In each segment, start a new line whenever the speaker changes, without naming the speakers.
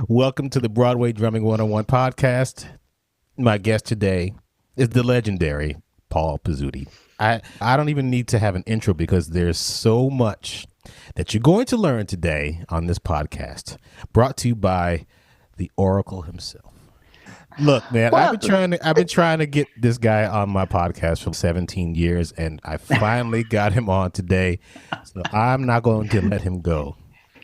Welcome to the Broadway Drumming 101 podcast. My guest today is the legendary Paul Pizzuti. I don't even need to have an intro because there's so much that you're going to learn today on this podcast, brought to you by the Oracle himself. Look, man, I've been trying to get this guy on my podcast for 17 years, and I finally got him on today. So I'm not going to let him go.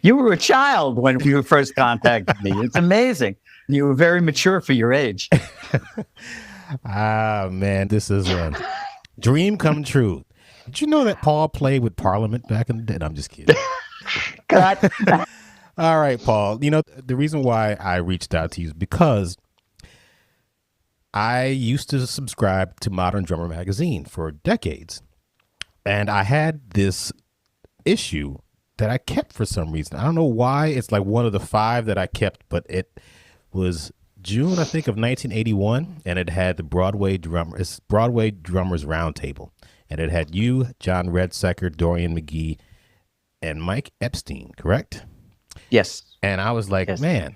You were a child when you first contacted me. It's amazing. You were very mature for your age.
Man, this is a dream come true. Did you know that Paul played with Parliament back in the day? No, I'm just kidding.
God.
All right, Paul. You know, the reason why I reached out to you is because I used to subscribe to Modern Drummer magazine for decades. And I had this issue that I kept for some reason. I don't know why. It's like one of the 5 that I kept, but it was June, I think, of 1981, and it had the Broadway Drummers Roundtable, and it had you, John Redsecker, Dorian McGee, and Mike Epstein, correct?
Yes.
And I was like, man,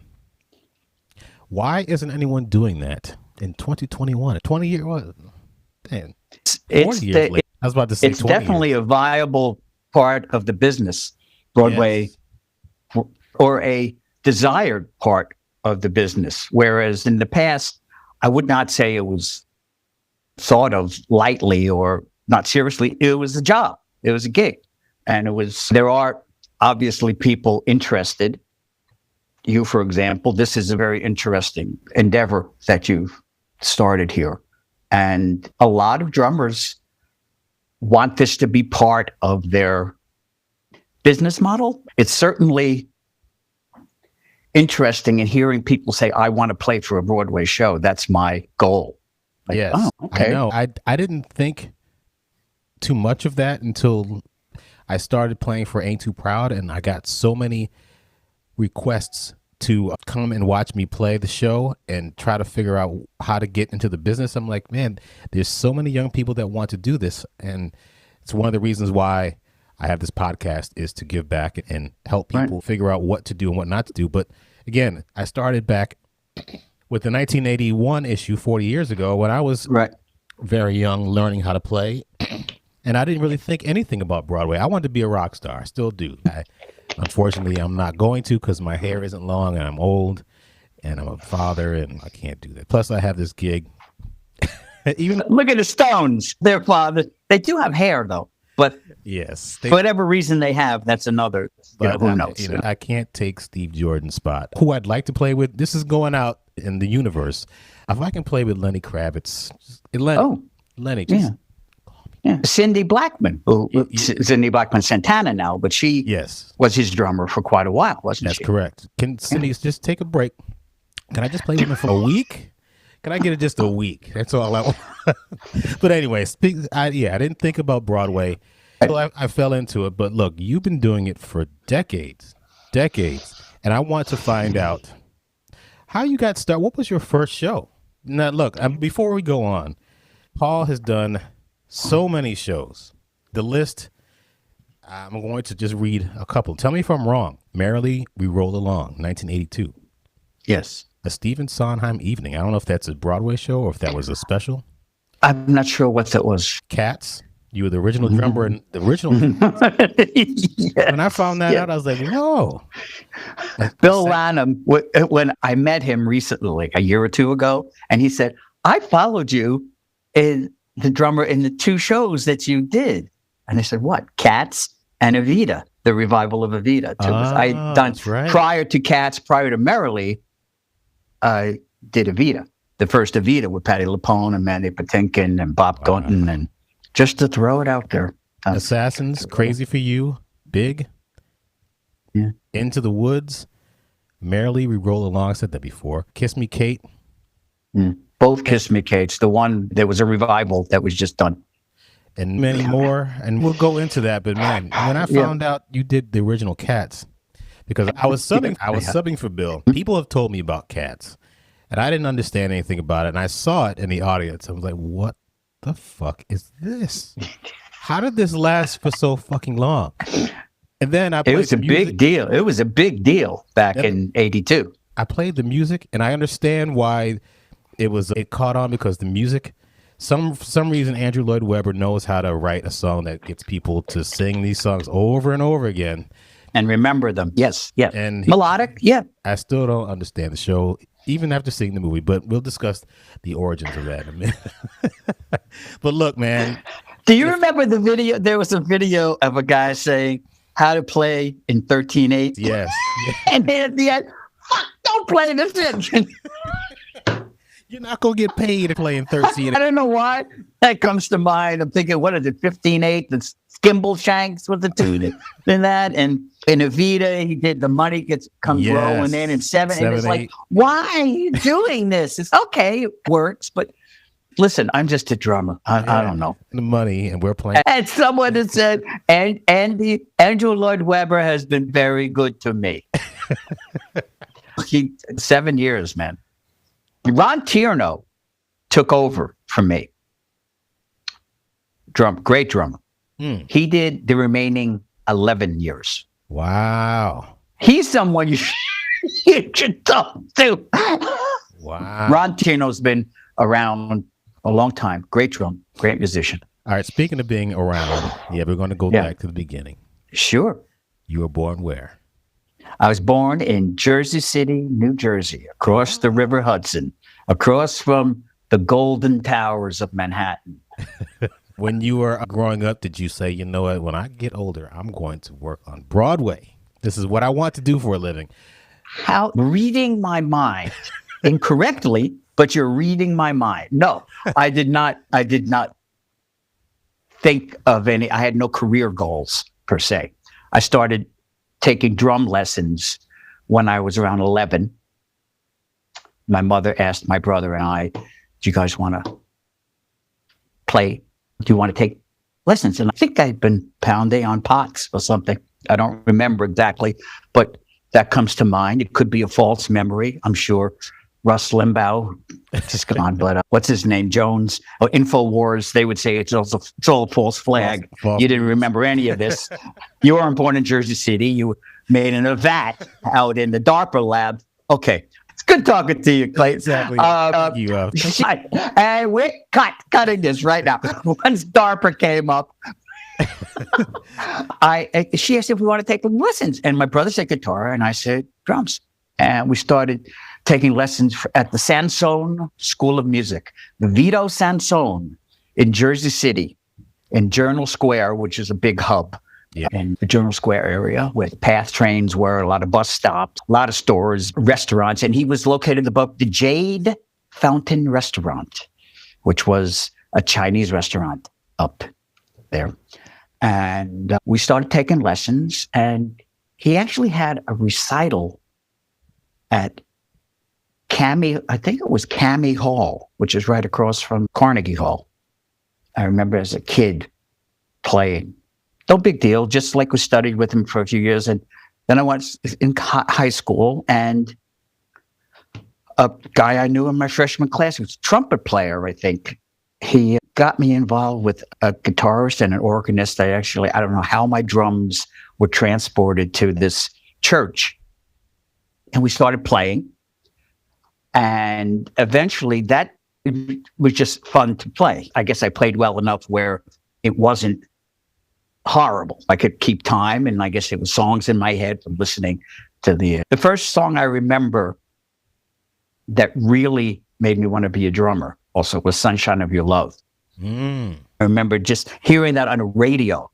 why isn't anyone doing that in 2021? 20 years, what? Man, 40 years later. I was about to say
it's definitely a viable part of the business, Broadway, or a desired part of the business. Whereas in the past, I would not say it was thought of lightly or not seriously. It was a job. It was a gig. And there are obviously people interested. You, for example, this is a very interesting endeavor that you've started here. And a lot of drummers want this to be part of their business model. It's certainly interesting in hearing people say, I want to play for a Broadway show. That's my goal. Like,
yes.
Oh, okay.
I know. I didn't think too much of that until I started playing for Ain't Too Proud, and I got so many requests to come and watch me play the show and try to figure out how to get into the business. I'm like, man, there's so many young people that want to do this. And it's one of the reasons why I have this podcast, is to give back and help people figure out what to do and what not to do. But again, I started back with the 1981 issue 40 years ago when I was very young, learning how to play. And I didn't really think anything about Broadway. I wanted to be a rock star. I still do. Unfortunately, I'm not going to because my hair isn't long and I'm old and I'm a father and I can't do that. Plus, I have this gig.
Look at the Stones. Their father. They do have hair, though. But
yes,
for whatever reason they have, that's another. Who knows?
I can't take Steve Jordan's spot. Who I'd like to play with. This is going out in the universe. If I can play with Lenny Kravitz, Lenny. Just,
yeah. Cindy Blackman. Cindy Blackman Santana now, but she was his drummer for quite a while, wasn't she?
That's correct. Can Cindy just take a break? Can I just play with her for a week? Can I get it just a week? That's all I want. But anyway, I didn't think about Broadway. So I fell into it. But look, you've been doing it for decades. And I want to find out how you got started. What was your first show? Now, look, before we go on, Paul has done so many shows. The list, I'm going to just read a couple. Tell me if I'm wrong. Merrily We Roll Along, 1982.
Yes.
A Stephen Sondheim Evening. I don't know if that's a Broadway show or if that was a special.
I'm not sure what that was.
Cats. You were the original drummer in the original. When I found that out, I was like, whoa.
Bill Lanham, when I met him recently, like a year or two ago, and he said, I followed you in the drummer in the 2 shows that you did. And I said, what? Cats and Evita, the revival of Evita. I'd done prior to Cats, prior to Merrily, I did Evita, the first Evita with Patti LuPone and Mandy Patinkin and Bob Gunton, and just to throw it out there.
Assassins, Crazy for You, Big, Into the Woods, Merrily We Roll Along, I said that before. Kiss Me Kate.
Both Kiss Me Kates. The one, there was a revival that was just done.
And many more, and we'll go into that. But man, when I found out you did the original Cats, because I was subbing for Bill. People have told me about Cats, and I didn't understand anything about it. And I saw it in the audience. I was like, what the fuck is this? How did this last for so fucking long? And then I played
It was a big deal. It was a big deal back in 82.
I played the music, and I understand why it caught on, because the music. For some reason, Andrew Lloyd Webber knows how to write a song that gets people to sing these songs over and over again.
And remember them. Yes, yes.
And
melodic, yeah.
I still don't understand the show, even after seeing the movie, but we'll discuss the origins of that in a minute. But look, man.
Do you remember the video? There was a video of a guy saying how to play in 13/8.
Yes.
And then at the end, fuck, don't play this in.
You're not going to get paid to play in 13.
I don't know why that comes to mind. I'm thinking, what is it, 15/8? The Skimble Shanks was the tune in that. And in Evita, he did The Money comes rolling in 7. And it's
7/8.
like, why are you doing this? It's okay, it works. But listen, I'm just a drummer. I don't know.
The money, and we're playing.
And someone has said, and Andrew Lloyd Webber has been very good to me. 7 years, man. Ron Tierno took over from me. Great drummer. He did the remaining 11 years.
Wow.
He's someone you should talk to.
Wow.
Ron Tierno's been around a long time. Great drum, great musician.
All right. Speaking of being around, we're going to go back to the beginning.
Sure.
You were born where?
I was born in Jersey City, New Jersey, across the River Hudson, across from the Golden Towers of Manhattan.
When you were growing up, did you say, you know what, when I get older, I'm going to work on Broadway? This is what I want to do for a living.
How reading my mind incorrectly, but you're reading my mind. No, I did not think of any. I had no career goals per se. I started taking drum lessons when I was around 11. My mother asked my brother and I, do you guys want to play? Do you want to take lessons? And I think I'd been pounding on pots or something. I don't remember exactly, but that comes to mind. It could be a false memory, I'm sure. Russ Limbaugh, just gone, but what's his name? Jones, or InfoWars, they would say it's all a false flag. You didn't remember any of this. You weren't born in Jersey City. You were made in a vat out in the DARPA lab. Okay. It's good talking to you, Clayton.
Exactly.
And we're cutting this right now. Once DARPA came up, she asked if we want to take lessons. And my brother said guitar, and I said drums. And we started taking lessons at the Sansone School of Music, the Vito Sansone in Jersey City, in Journal Square, which is a big hub. Yeah. In the Journal Square area where the PATH trains were, a lot of bus stops, a lot of stores, restaurants. And he was located above the Jade Fountain Restaurant, which was a Chinese restaurant up there. And we started taking lessons. And he actually had a recital at I think it was Cammie Hall, which is right across from Carnegie Hall. I remember as a kid playing. No big deal, just like we studied with him for a few years. And then I went in high school, and a guy I knew in my freshman class, he was a trumpet player, I think. He got me involved with a guitarist and an organist. I don't know how my drums were transported to this church. And we started playing. And eventually that was just fun to play. I guess I played well enough where it wasn't horrible. I could keep time, and I guess it was songs in my head from listening to the first song I remember that really made me want to be a drummer also was Sunshine of Your Love. I remember just hearing that on a radio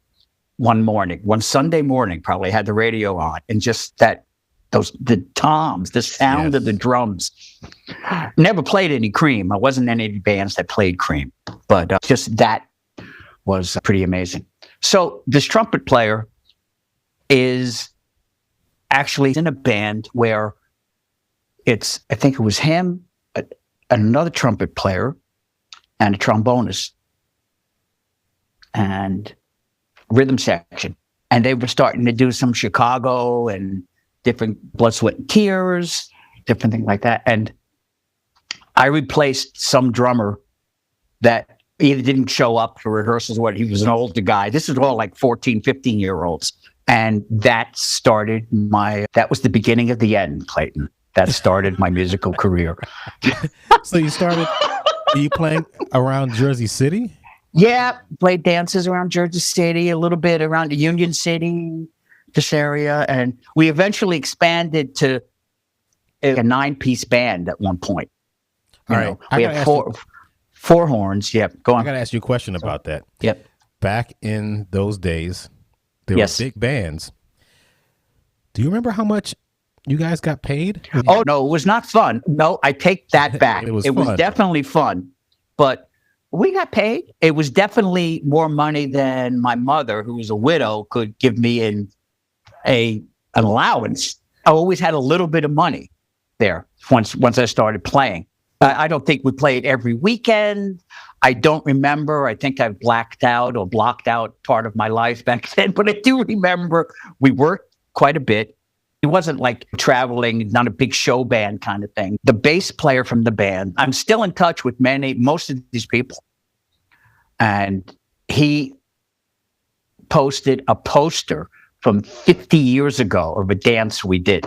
one Sunday morning, probably had the radio on, and just the toms, the sound of the drums. Never played any Cream. I wasn't in any bands that played Cream, but just that was pretty amazing. So this trumpet player is actually in a band where I think it was him, another trumpet player, and a trombonist, and rhythm section. And they were starting to do some Chicago and different Blood, Sweat, and Tears, different things like that. And I replaced some drummer that either didn't show up for rehearsals or he was an older guy. This is all like 14, 15-year-olds. And that was the beginning of the end, Clayton. that started my musical career.
So are you playing around Jersey City?
Yeah, played dances around Jersey City, a little bit around Union City, this area. And we eventually expanded to a 9-piece band at one point.
All right.
We had four horns. Yep. Go on.
I got to ask you a question about that.
Yep.
Back in those days, there were big bands. Do you remember how much you guys got paid?
Oh, no, it was not fun. No, I take that back. It was definitely fun, but we got paid. It was definitely more money than my mother, who was a widow, could give me in an allowance. I always had a little bit of money there once I started playing. I don't think we played every weekend. I don't remember. I think I blacked out or blocked out part of my life back then, but I do remember we worked quite a bit. It wasn't like traveling, not a big show band kind of thing. The bass player from the band, I'm still in touch with most of these people. And he posted a poster from 50 years ago of a dance we did.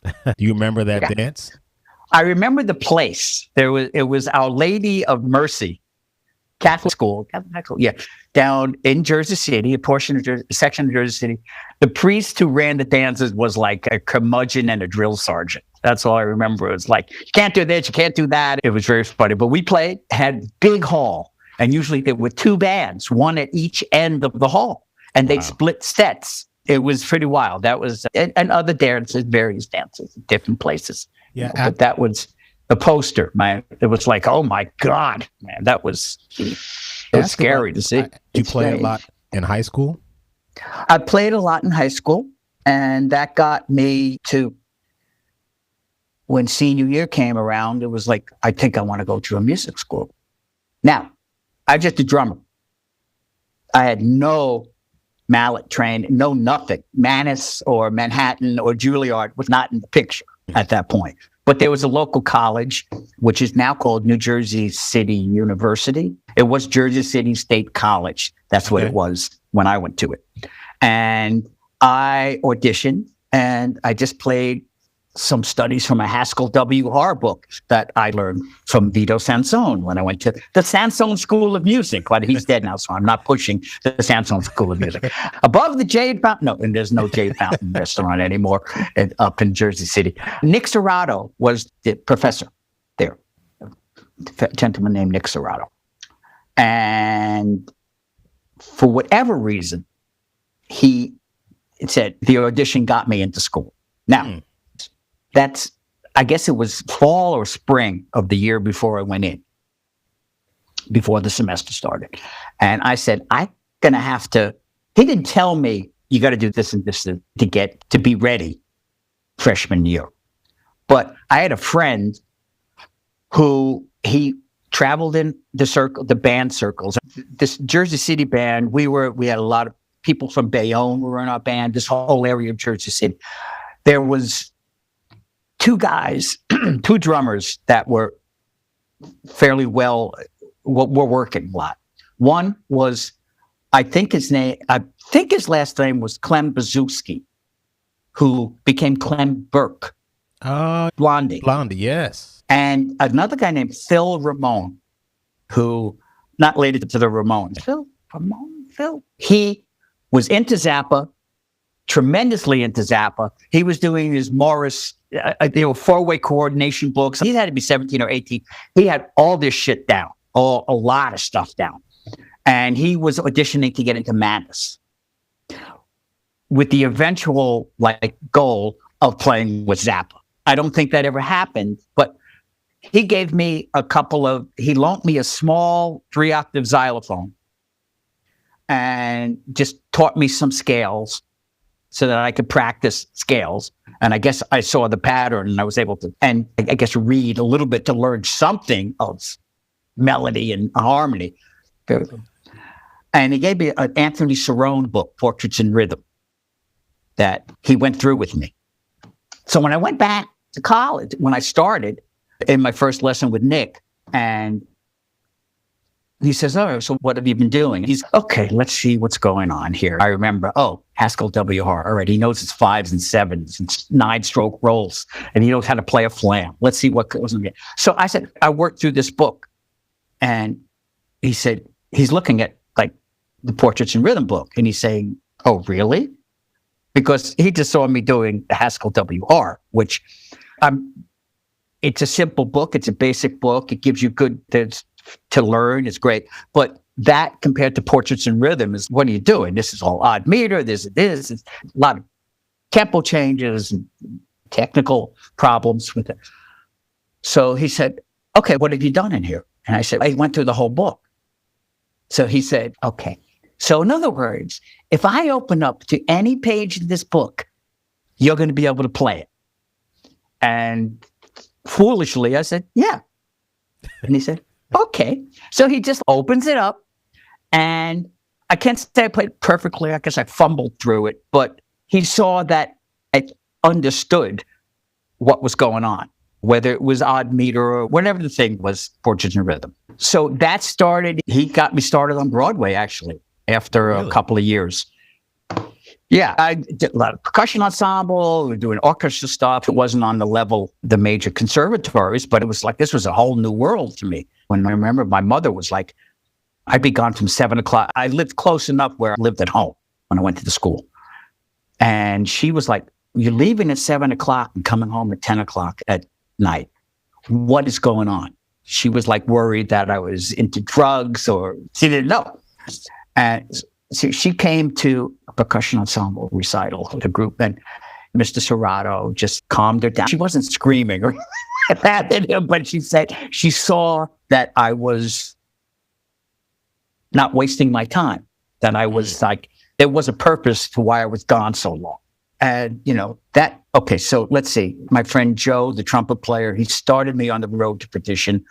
Do you remember that dance?
I remember the place. It was Our Lady of Mercy Catholic school, down in Jersey City, a section of Jersey City. The priest who ran the dances was like a curmudgeon and a drill sergeant. That's all I remember. It was like, you can't do this, you can't do that. It was very funny. But we had big hall, and usually there were 2 bands, one at each end of the hall, and they'd split sets. It was pretty wild. That was, and other dances, various dances, different places.
Yeah,
but that was the poster, man. It was like, oh my God, man, that was scary to see.
Did you play a lot in high school?
I played a lot in high school, and that got me to, when senior year came around, it was like, I think I want to go to a music school. Now, I'm just a drummer. I had no mallet training, no nothing. Manus or Manhattan or Juilliard was not in the picture at that point. But there was a local college, which is now called New Jersey City University. It was Jersey City State College. That's what it was when I went to it. And I auditioned, and I just played some studies from a Haskell W.R. book that I learned from Vito Sansone when I went to the Sansone School of Music. But he's dead now, so I'm not pushing the Sansone School of Music. Above the Jade Fountain, no, and there's no Jade Fountain restaurant anymore up in Jersey City. Nick Serrato was the professor there, a gentleman named Nick Serrato. And for whatever reason, he said the audition got me into school. Now, I guess it was fall or spring of the year before I went in, before the semester started. And I said, I'm going to have to, he didn't tell me you got to do this and this to be ready freshman year. But I had a friend who he traveled in the band circles. This Jersey City band, we had a lot of people from Bayonne who were in our band, this whole area of Jersey City. There was 2 guys, 2 drummers that were fairly were working a lot. One was, I think his last name was Clem Bazuski, who became Clem Burke. Blondie,
yes.
And another guy named Phil Ramone, who, not related to the Ramones. Phil. He was into Zappa, tremendously into Zappa. He was doing his Morris, 4-way coordination books. He had to be 17 or 18. He had all this shit down, a lot of stuff down. And he was auditioning to get into Madness with the eventual goal of playing with Zappa. I don't think that ever happened, but he gave me he loaned me a small 3-octave xylophone and just taught me some scales so that I could practice scales. And I guess I saw the pattern and I was able to, and I guess read a little bit to learn something of melody and harmony. And he gave me an Anthony Cerrone book, Portraits in Rhythm, that he went through with me. So when I went back to college, when I started in my first lesson with Nick, and he says, "Oh, so what have you been doing?" He's, "Okay, let's see what's going on here." I remember, Haskell WR. All right, he knows it's 5s and 7s, it's 9-stroke rolls, and he knows how to play a flam. Let's see what goes on. So I said, I worked through this book, and he said, he's looking at like the Portraits in Rhythm book, and he's saying, "Oh, really?" Because he just saw me doing the Haskell WR, which it's a simple book. It's a basic book. It gives you good to learn. It's great. But that compared to Portraits in Rhythm is, what are you doing? This is all odd meter. It's a lot of tempo changes and technical problems with it. So he said, "Okay, what have you done in here?" And I said, "I went through the whole book." So he said, "Okay. So in other words, if I open up to any page in this book, you're going to be able to play it." And foolishly, I said, "Yeah." And he said, "Okay." So he just opens it up, and I can't say I played it perfectly. I guess I fumbled through it, but he saw that I understood what was going on, whether it was odd meter or whatever the thing was, Portraits in Rhythm. So that started, he got me started on Broadway, actually, after a couple of years. Yeah, I did a lot of percussion ensemble, doing orchestra stuff. It wasn't on the level, the major conservatories, but it was like, this was a whole new world to me. When I remember my mother was like, I'd be gone from 7 o'clock. I lived close enough where I lived at home when I went to the school. And she was like, "You're leaving at 7 o'clock and coming home at 10 o'clock at night. What is going on?" She was like worried that I was into drugs, or she didn't know. And so she came to a percussion ensemble recital, the group, and Mr. Serrato just calmed her down. She wasn't screaming or at him, but she said she saw that I was not wasting my time, that I was like, there was a purpose to why I was gone so long. And, okay, so let's see. My friend Joe, the trumpet player, he started me on the road to perdition.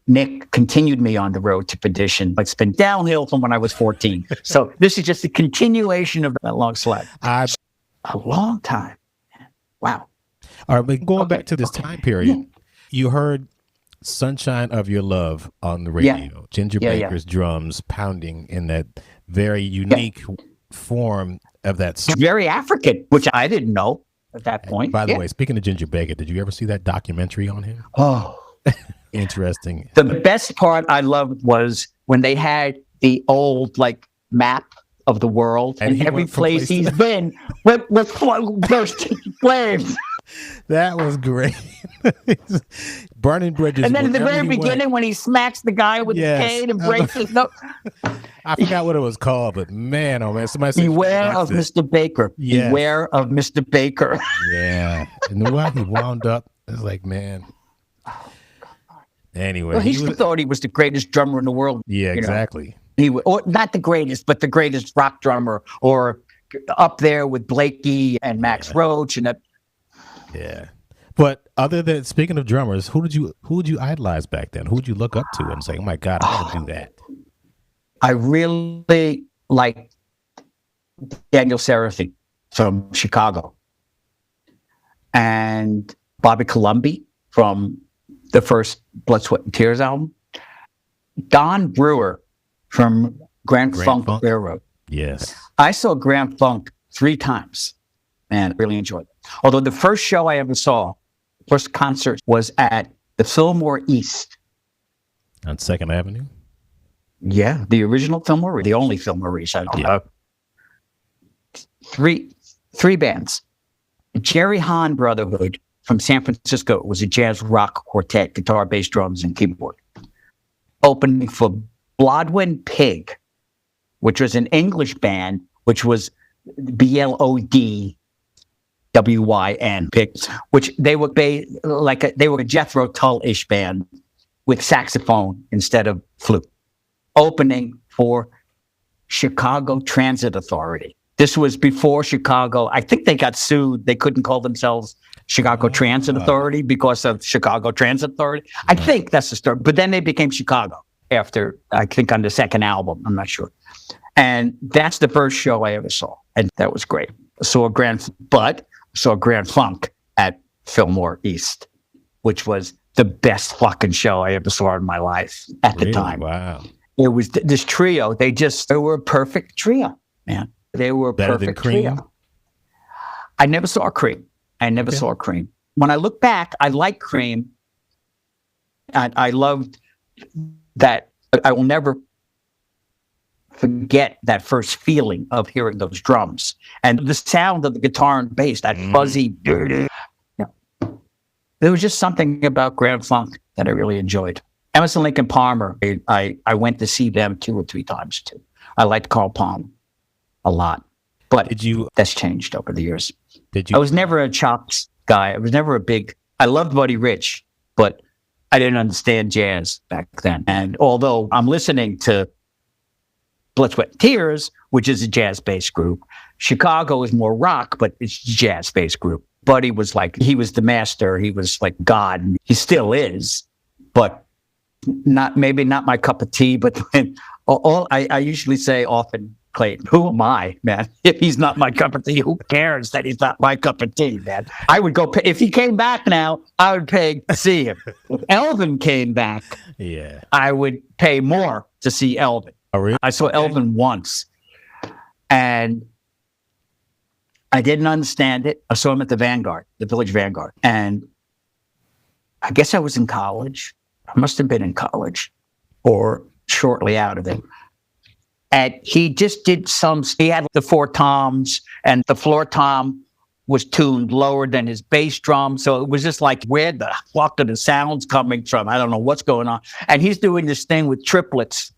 Nick continued me on the road to perdition. It's been downhill from when I was 14. So this is just a continuation of that long slide. A long time. Wow.
All right, but going back to this time period, you heard "Sunshine of Your Love" on the radio. Yeah. Ginger Baker's drums pounding in that very unique form of that song.
Very African, which I didn't know at that point.
By the way, speaking of Ginger Baker, did you ever see that documentary on him?
Oh,
interesting.
The best part I loved was when they had the old map of the world, and every place he's been with flames.
That was great. Burning bridges.
And then in the very beginning, when he smacks the guy with the cane and breaks his nose.
I forgot what it was called, but man, oh man, somebody said,
"Beware of Mr. Baker." Yes. Beware of Mr. Baker.
Yeah. And the way he wound up, it's like, man. Anyway.
Well, he thought he was the greatest drummer in the world.
Yeah, exactly.
Or not the greatest, but the greatest rock drummer, or up there with Blakey and Max Roach and that.
Yeah. But other than, speaking of drummers, who would you idolize back then? Who would you look up to and say, "Oh my God, I want to do that"?
I really like Daniel Seraphine from Chicago, and Bobby Colomby from the first Blood, Sweat, and Tears album. Don Brewer from Grand Funk Railroad.
Yes.
I saw Grand Funk 3 times, and really enjoyed it. Although the first show I ever saw, first concert, was at the Fillmore East.
On 2nd Avenue?
Yeah, the original Fillmore, the only Fillmore East. I don't know. Three bands. Jerry Hahn Brotherhood from San Francisco was a jazz rock quartet, guitar, bass, drums, and keyboard. Opening for Blodwyn Pig, which was an English band, which was Blodwyn Pig, which they were they were a Jethro Tull-ish band with saxophone instead of flute. Opening for Chicago Transit Authority. This was before Chicago. I think they got sued. They couldn't call themselves Chicago Transit Authority because of Chicago Transit Authority. I think that's the story. But then they became Chicago after, I think, on the second album. I'm not sure. And that's the first show I ever saw. And that was great. Saw Grand Funk at Fillmore East, which was the best fucking show I ever saw in my life at the time.
Wow.
It was this trio. They were a perfect trio, man. They were a
Better than
perfect
Cream?
trio. I never saw Cream. Saw Cream. When I look back, I like Cream. I loved that. I will never forget that first feeling of hearing those drums and the sound of the guitar and bass, that fuzzy. Yeah. There was just something about Grand Funk that I really enjoyed. Emerson, Lake and Palmer, I went to see them 2 or 3 times too. I liked Carl Palmer a lot, but that's changed over the years. I was never a chops guy. I was never I loved Buddy Rich, but I didn't understand jazz back then. And although I'm listening to Blood, Sweat, and Tears, which is a jazz-based group, Chicago is more rock, but it's a jazz-based group. Buddy was he was the master. He was like God. He still is, but maybe not my cup of tea. But I usually say often, Clayton, who am I, man? If he's not my cup of tea, who cares that he's not my cup of tea, man? I would go pay, if he came back now, I would pay to see him. If Elvin came back, I would pay more to see Elvin.
Oh, really?
I saw Elvin once, and I didn't understand it. I saw him at the Vanguard, the Village Vanguard, and I guess I was in college. I must have been in college or shortly out of it. And he just did he had the 4 toms, and the floor tom was tuned lower than his bass drum. So it was just like, where the fuck are the sounds coming from? I don't know what's going on. And he's doing this thing with triplets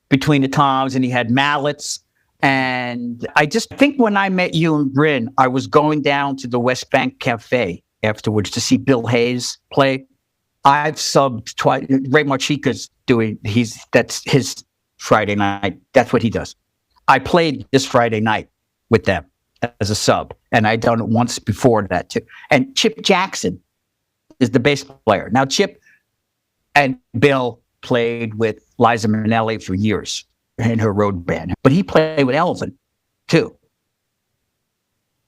between the toms, and he had mallets. And I just think when I met you and Bryn, I was going down to the West Bank Cafe afterwards to see Bill Hayes play. I've subbed twice. Ray Marchica's that's his Friday night. That's what he does. I played this Friday night with them as a sub, and I'd done it once before that too. And Chip Jackson is the bass player. Now, Chip and Bill played with Liza Minnelli for years in her road band, but he played with Elvin too.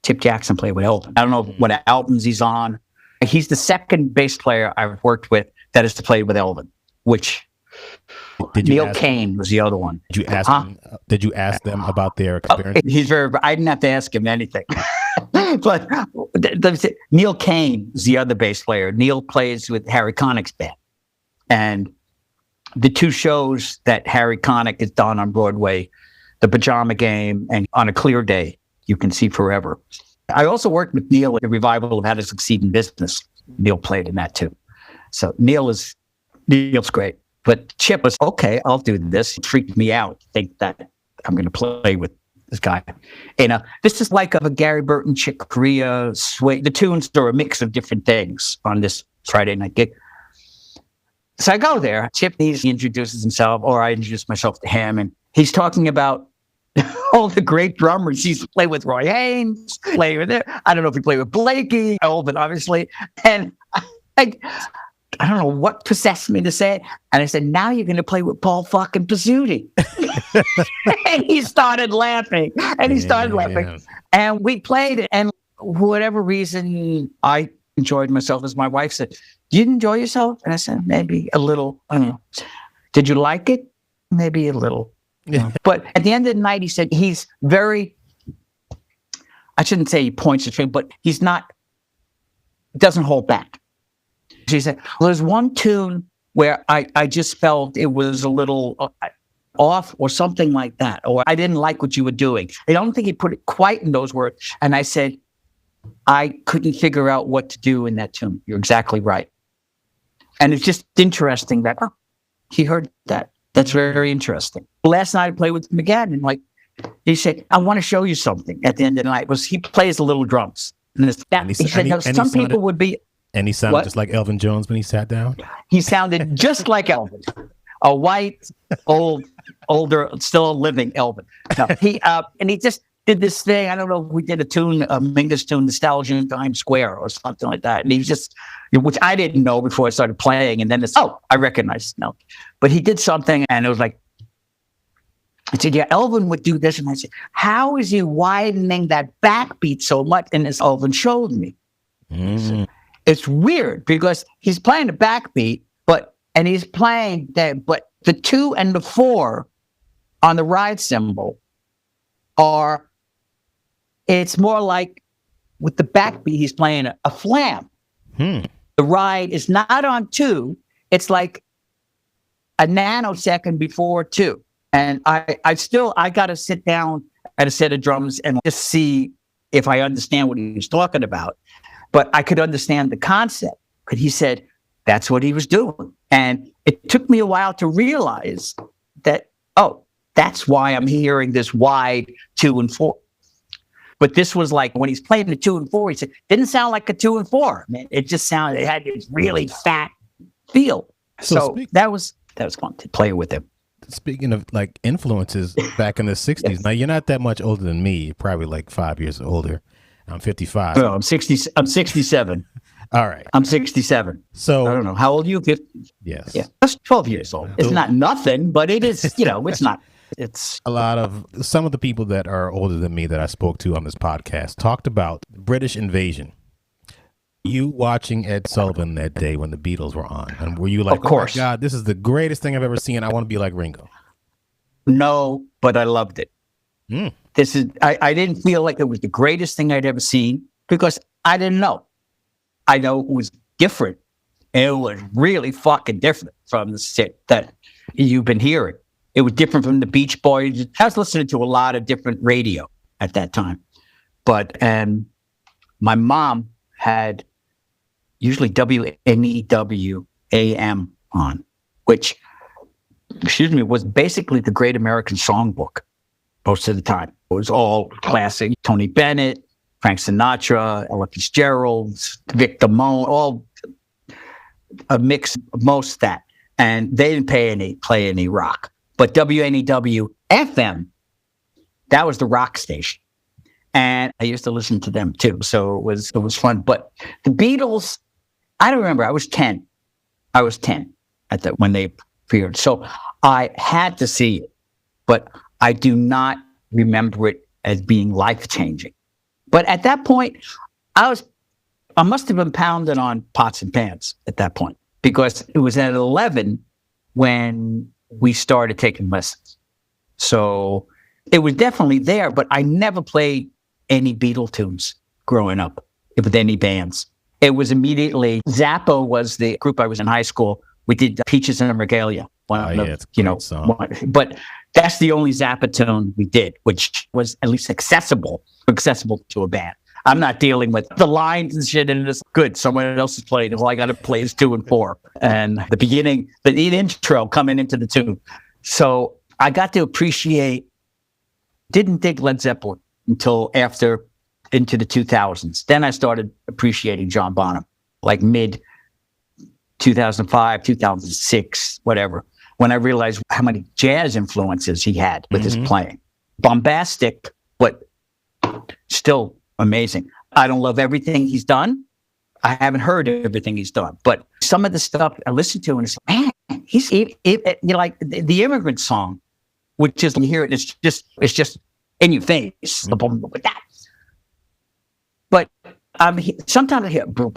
Chip Jackson played with Elvin. I don't know what albums he's on. He's the second bass player I've worked with that has played with Elvin, which Neil Kane was the other one.
Did you ask them about their experience?
I didn't have to ask him anything. But Neil Kane is the other bass player. Neil plays with Harry Connick's band. And the 2 shows that Harry Connick has done on Broadway, The Pajama Game and On a Clear Day, You Can See Forever. I also worked with Neil in the revival of How to Succeed in Business. Neil played in that too. So Neil's great. But Chip was, okay, I'll do this. It freaked me out to think that I'm going to play with this guy. This is like a Gary Burton, Chick Corea, Sway. The tunes are a mix of different things on this Friday night gig. So I go there. Chip, he introduces himself, or I introduce myself to him, and he's talking about all the great drummers. He's played with Roy Haynes, played with it. I don't know if he played with Blakey, Elvin, obviously. And I don't know what possessed me to say it. And I said, now you're going to play with Paul fucking Pizzuti. And he started laughing. And we played it. And for whatever reason, I enjoyed myself. As my wife said, did you enjoy yourself? And I said, maybe a little. I don't know. Did you like it? Maybe a little. But at the end of the night, he said he's very, I shouldn't say he points the finger, but doesn't hold back. She said, well, there's one tune where I just felt it was a little off or something like that, or I didn't like what you were doing. I don't think he put it quite in those words. And I said, I couldn't figure out what to do in that tune. You're exactly right. And it's just interesting that he heard that. That's very, very interesting. Last night I played with him again, and he said, I want to show you something at the end of the night. He plays the little drums. And he said, some people would be...
And he sounded just like Elvin Jones when he sat down?
He sounded just like Elvin. A white, older, still living Elvin. No, and he just did this thing. I don't know if we did a Mingus tune, Nostalgia in Times Square or something like that. And he just, which I didn't know before I started playing. And then I recognized it now. But he did something, and it was like, I said, yeah, Elvin would do this. And I said, how is he widening that backbeat so much? And this Elvin showed me. it's weird because he's playing the backbeat, and he's playing that, but the 2 and the 4 on the ride cymbal it's more like with the backbeat, he's playing a flam. The ride is not on 2. It's like a nanosecond before 2. And I got to sit down at a set of drums and just see if I understand what he was talking about. But I could understand the concept because he said that's what he was doing. And it took me a while to realize that, that's why I'm hearing this wide 2 and 4. But this was like when he's playing the 2 and 4, he said, didn't sound like a 2 and 4. Man, it just sounded, it had this really fat feel. So that was fun to play with him.
Speaking of like influences back in the 60s, yes. Now you're not that much older than me. You're probably like 5 years older. I'm 55.
No, I'm 67.
All right.
I'm 67.
So
I don't know. How old are you? 50?
Yes.
Yeah. That's 12 years old. It's not nothing, but it is, it's not. It's
some of the people that are older than me that I spoke to on this podcast talked about British invasion. You watching Ed Sullivan that day when the Beatles were on, and were you like,
of course.
Oh my God, this is the greatest thing I've ever seen. I want to be like Ringo.
No, but I loved it. I didn't feel like it was the greatest thing I'd ever seen because I didn't know. I know it was different. It was really fucking different from the shit that you've been hearing. It was different from the Beach Boys. I was listening to a lot of different radio at that time. But my mom had usually WNEW AM on, which, was basically the Great American Songbook most of the time. It was all classic. Tony Bennett, Frank Sinatra, Ella Fitzgerald, Vic Damone, all a mix of most of that. And they didn't play any rock. But WNEW FM, that was the rock station. And I used to listen to them too. So it was fun. But the Beatles, I don't remember. I was 10 when they appeared. So I had to see it, but I do not remember it as being life-changing. But at that point, I must have been pounding on pots and pans at that point because it was at 11 when we started taking lessons. So it was definitely there, but I never played any Beatle tunes growing up with any bands. It was immediately, Zappa was the group I was in high school. We did Peaches and Regalia.
It's a great song.
But that's the only Zappa tune we did, which was at least accessible to a band. I'm not dealing with the lines and shit, and it's good. Someone else is playing. All I got to play is 2 and 4. And the beginning, the intro coming into the tune. So I got to didn't dig Led Zeppelin until into the 2000s. Then I started appreciating John Bonham, like mid 2005, 2006, whatever, when I realized how many jazz influences he had with his playing. Bombastic, but still amazing. I don't love everything he's done. I haven't heard everything he's done, but some of the stuff I listen to and it's like, man, like the Immigrant Song, which is, you hear it, it's just in your face. But sometimes I hear boom.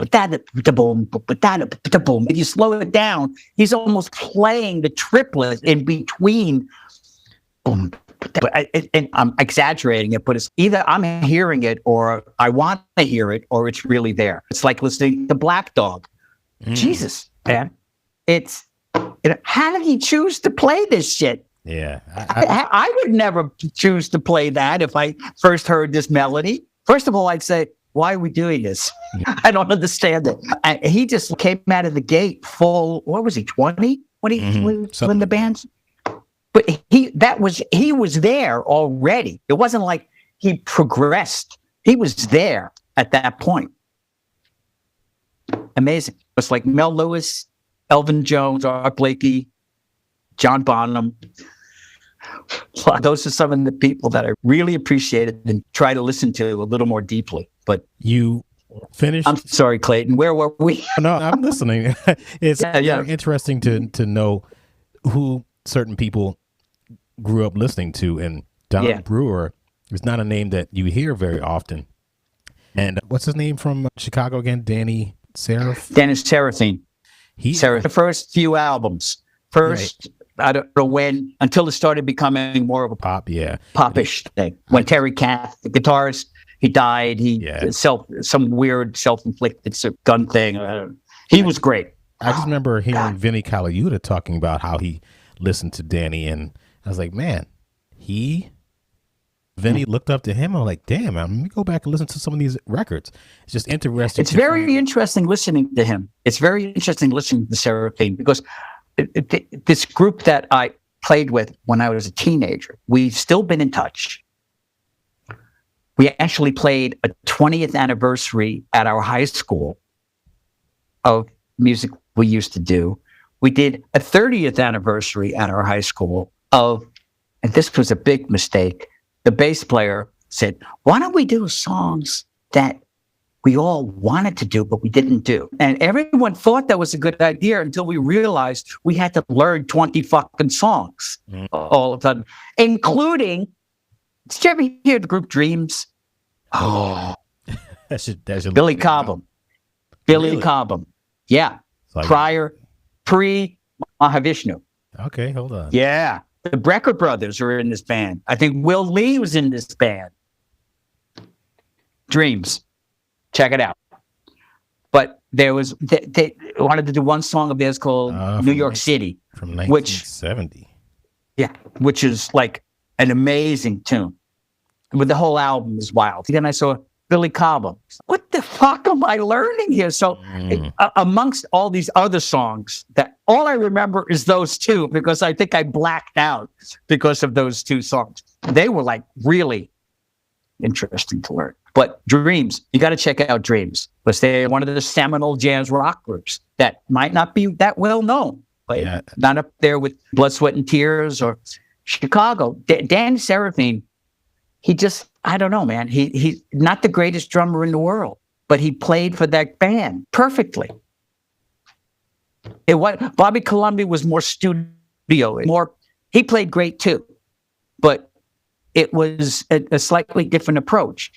If you slow it down, he's almost playing the triplet in between. Boom. And I'm exaggerating it, but it's either I'm hearing it or I want to hear it or it's really there. It's like listening to Black Dog. Jesus, man. How did he choose to play this shit?
Yeah.
I would never choose to play that if I first heard this melody. First of all, I'd say, why are we doing this? I don't understand it. He just came out of the gate full, what was he, 20? When the band's... But he was there already. It wasn't like he progressed. He was there at that point. Amazing. It's like Mel Lewis, Elvin Jones, Art Blakey, John Bonham. Those are some of the people that I really appreciated and try to listen to a little more deeply. But
you finished?
I'm sorry, Clayton. Where were we?
No, I'm listening. It's very interesting to know who certain people grew up listening to, and Don Brewer is not a name that you hear very often. And what's his name from Chicago again? Danny
Dennis Seraphine.
He
The first few albums. First, right. I don't know when, until it started becoming more of a popish thing. When Terry Kath, the guitarist, he died. Some weird self-inflicted gun thing. He was great.
I just remember hearing Vinnie Colaiuta talking about how he listened to Danny, and I was like, man, Vinny looked up to him. I'm like, damn, let me go back and listen to some of these records. It's just interesting.
It's very interesting listening to him. It's very interesting listening to Seraphine, because this group that I played with when I was a teenager, we've still been in touch. We actually played a 20th anniversary at our high school of music we used to do. We did a 30th anniversary at our high school of, and this was a big mistake, the bass player said, why don't we do songs that we all wanted to do, but we didn't do? And everyone thought that was a good idea until we realized we had to learn 20 fucking songs all of a sudden, including, did you ever hear the group Dreams? Oh, Billy Cobham. Billy Cobham. Yeah.
Like,
pre-Mahavishnu.
Okay, hold on.
Yeah. The Brecker brothers are in this band. I think Will Lee was in this band. Dreams. Check it out. But there was, they wanted to do one song of theirs called New York City.
From 1970.
Which is like an amazing tune. But the whole album is wild. Then I saw Billy Cobham. What the fuck am I learning here? So amongst all these other songs, that all I remember is those two, because I think I blacked out because of those two songs. They were like really interesting to learn. But Dreams, you got to check out Dreams, because they're one of the seminal jazz rock groups that might not be that well known, but not up there with Blood, Sweat, and Tears or Chicago. Dan Seraphine, he just, I don't know, man. He's not the greatest drummer in the world, but he played for that band perfectly. Bobby Colomby was more studio, he played great too, but it was a slightly different approach.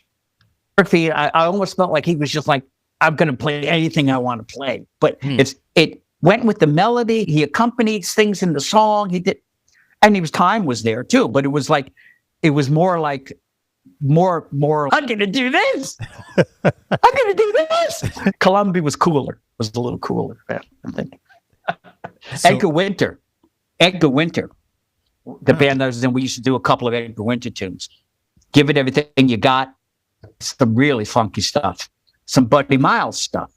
I almost felt like he was just like, I'm going to play anything I want to play, but it went with the melody. He accompanied things in the song. He did, and his time was there too, but it was more like, I'm going to do this. I'm going to do this. Colomby was a little cooler, I think. Edgar Winter, the band I was in, we used to do a couple of Edgar Winter tunes. Give It Everything You Got. Some really funky stuff. Some Buddy Miles stuff.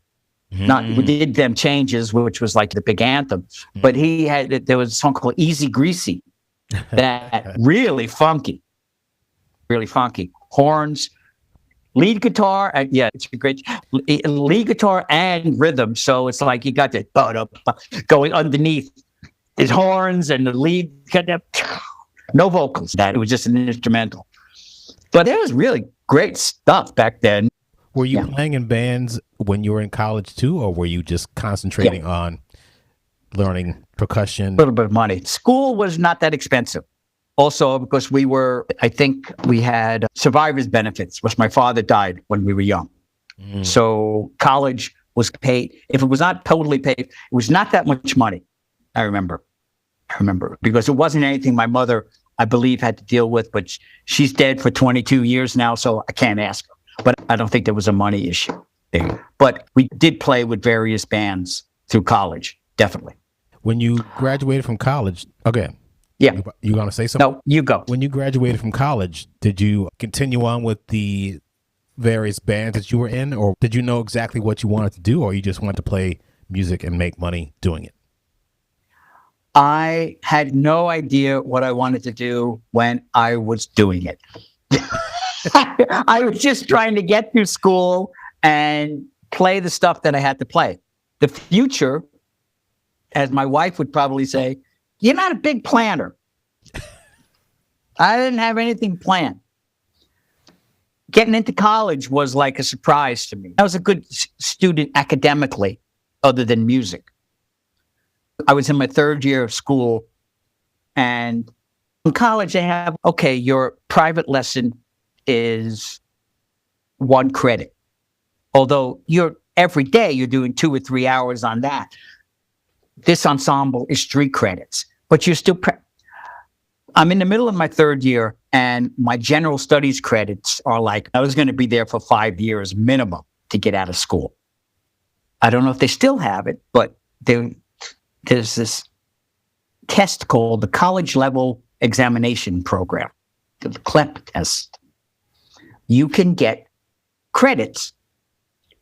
We did Them Changes, which was like the big anthem. But there was a song called Easy Greasy that really funky. Horns, lead guitar, it's a great lead guitar and rhythm. So it's like you got that going underneath his horns, and the lead got that, no vocals. It was just an instrumental. But it was really great stuff back then.
Were you playing in bands when you were in college too, or were you just concentrating on learning percussion?
A little bit of money. School was not that expensive. Also, because I think we had survivor's benefits, because my father died when we were young. So college was paid. If it was not totally paid, it was not that much money. I remember, because it wasn't anything my mother, I believe, had to deal with, but she's dead for 22 years now, so I can't ask her. But I don't think there was a money issue there. But we did play with various bands through college, definitely.
When you graduated from college, okay.
Yeah.
You going to say something?
No, you go.
When you graduated from college, did you continue on with the various bands that you were in, or did you know exactly what you wanted to do, or you just wanted to play music and make money doing it?
I had no idea what I wanted to do when I was doing it. I was just trying to get through school and play the stuff that I had to play. The future, as my wife would probably say, you're not a big planner. I didn't have anything planned. Getting into college was like a surprise to me. I was a good student academically, other than music. I was in my third year of school, and in college they have, your private lesson is 1 credit. Although you're every day you're doing 2 or 3 hours on that. This ensemble is 3 credits, but you're still. I'm in the middle of my 3rd year, and my general studies credits are like, I was going to be there for 5 years minimum to get out of school. I don't know if they still have it, but there's this test called the College Level Examination Program, the CLEP test. You can get credits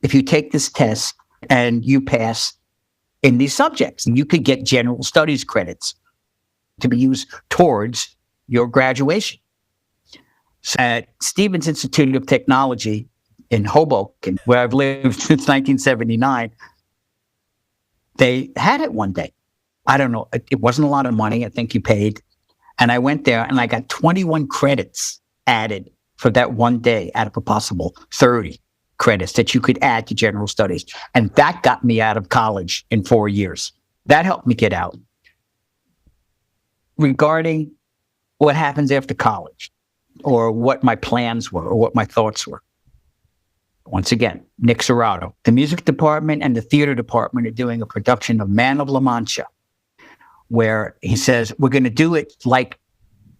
if you take this test and you pass in these subjects. You could get general studies credits to be used towards your graduation. So at Stevens Institute of Technology in Hoboken, where I've lived since 1979, they had it one day. I don't know. It wasn't a lot of money. I think you paid. And I went there and I got 21 credits added for that one day out of a possible 30 credits that you could add to general studies. And that got me out of college in 4 years. That helped me get out. Regarding what happens after college, or what my plans were, or what my thoughts were. Once again, Nick Serrato. The music department and the theater department are doing a production of Man of La Mancha, where he says, we're going to do it like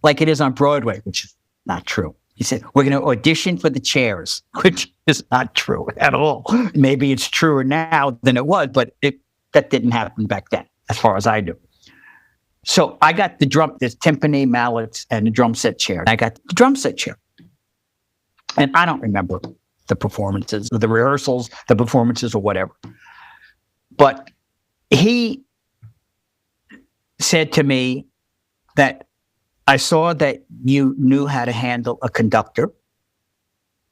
it is on Broadway, which is not true. He said, we're going to audition for the chairs, which is not true at all. Maybe it's truer now than it was, but that didn't happen back then, as far as I knew. So I got there's timpani, mallets, and the drum set chair. I got the drum set chair. And I don't remember the performances, the rehearsals, the performances, or whatever. But he said to me that I saw that you knew how to handle a conductor,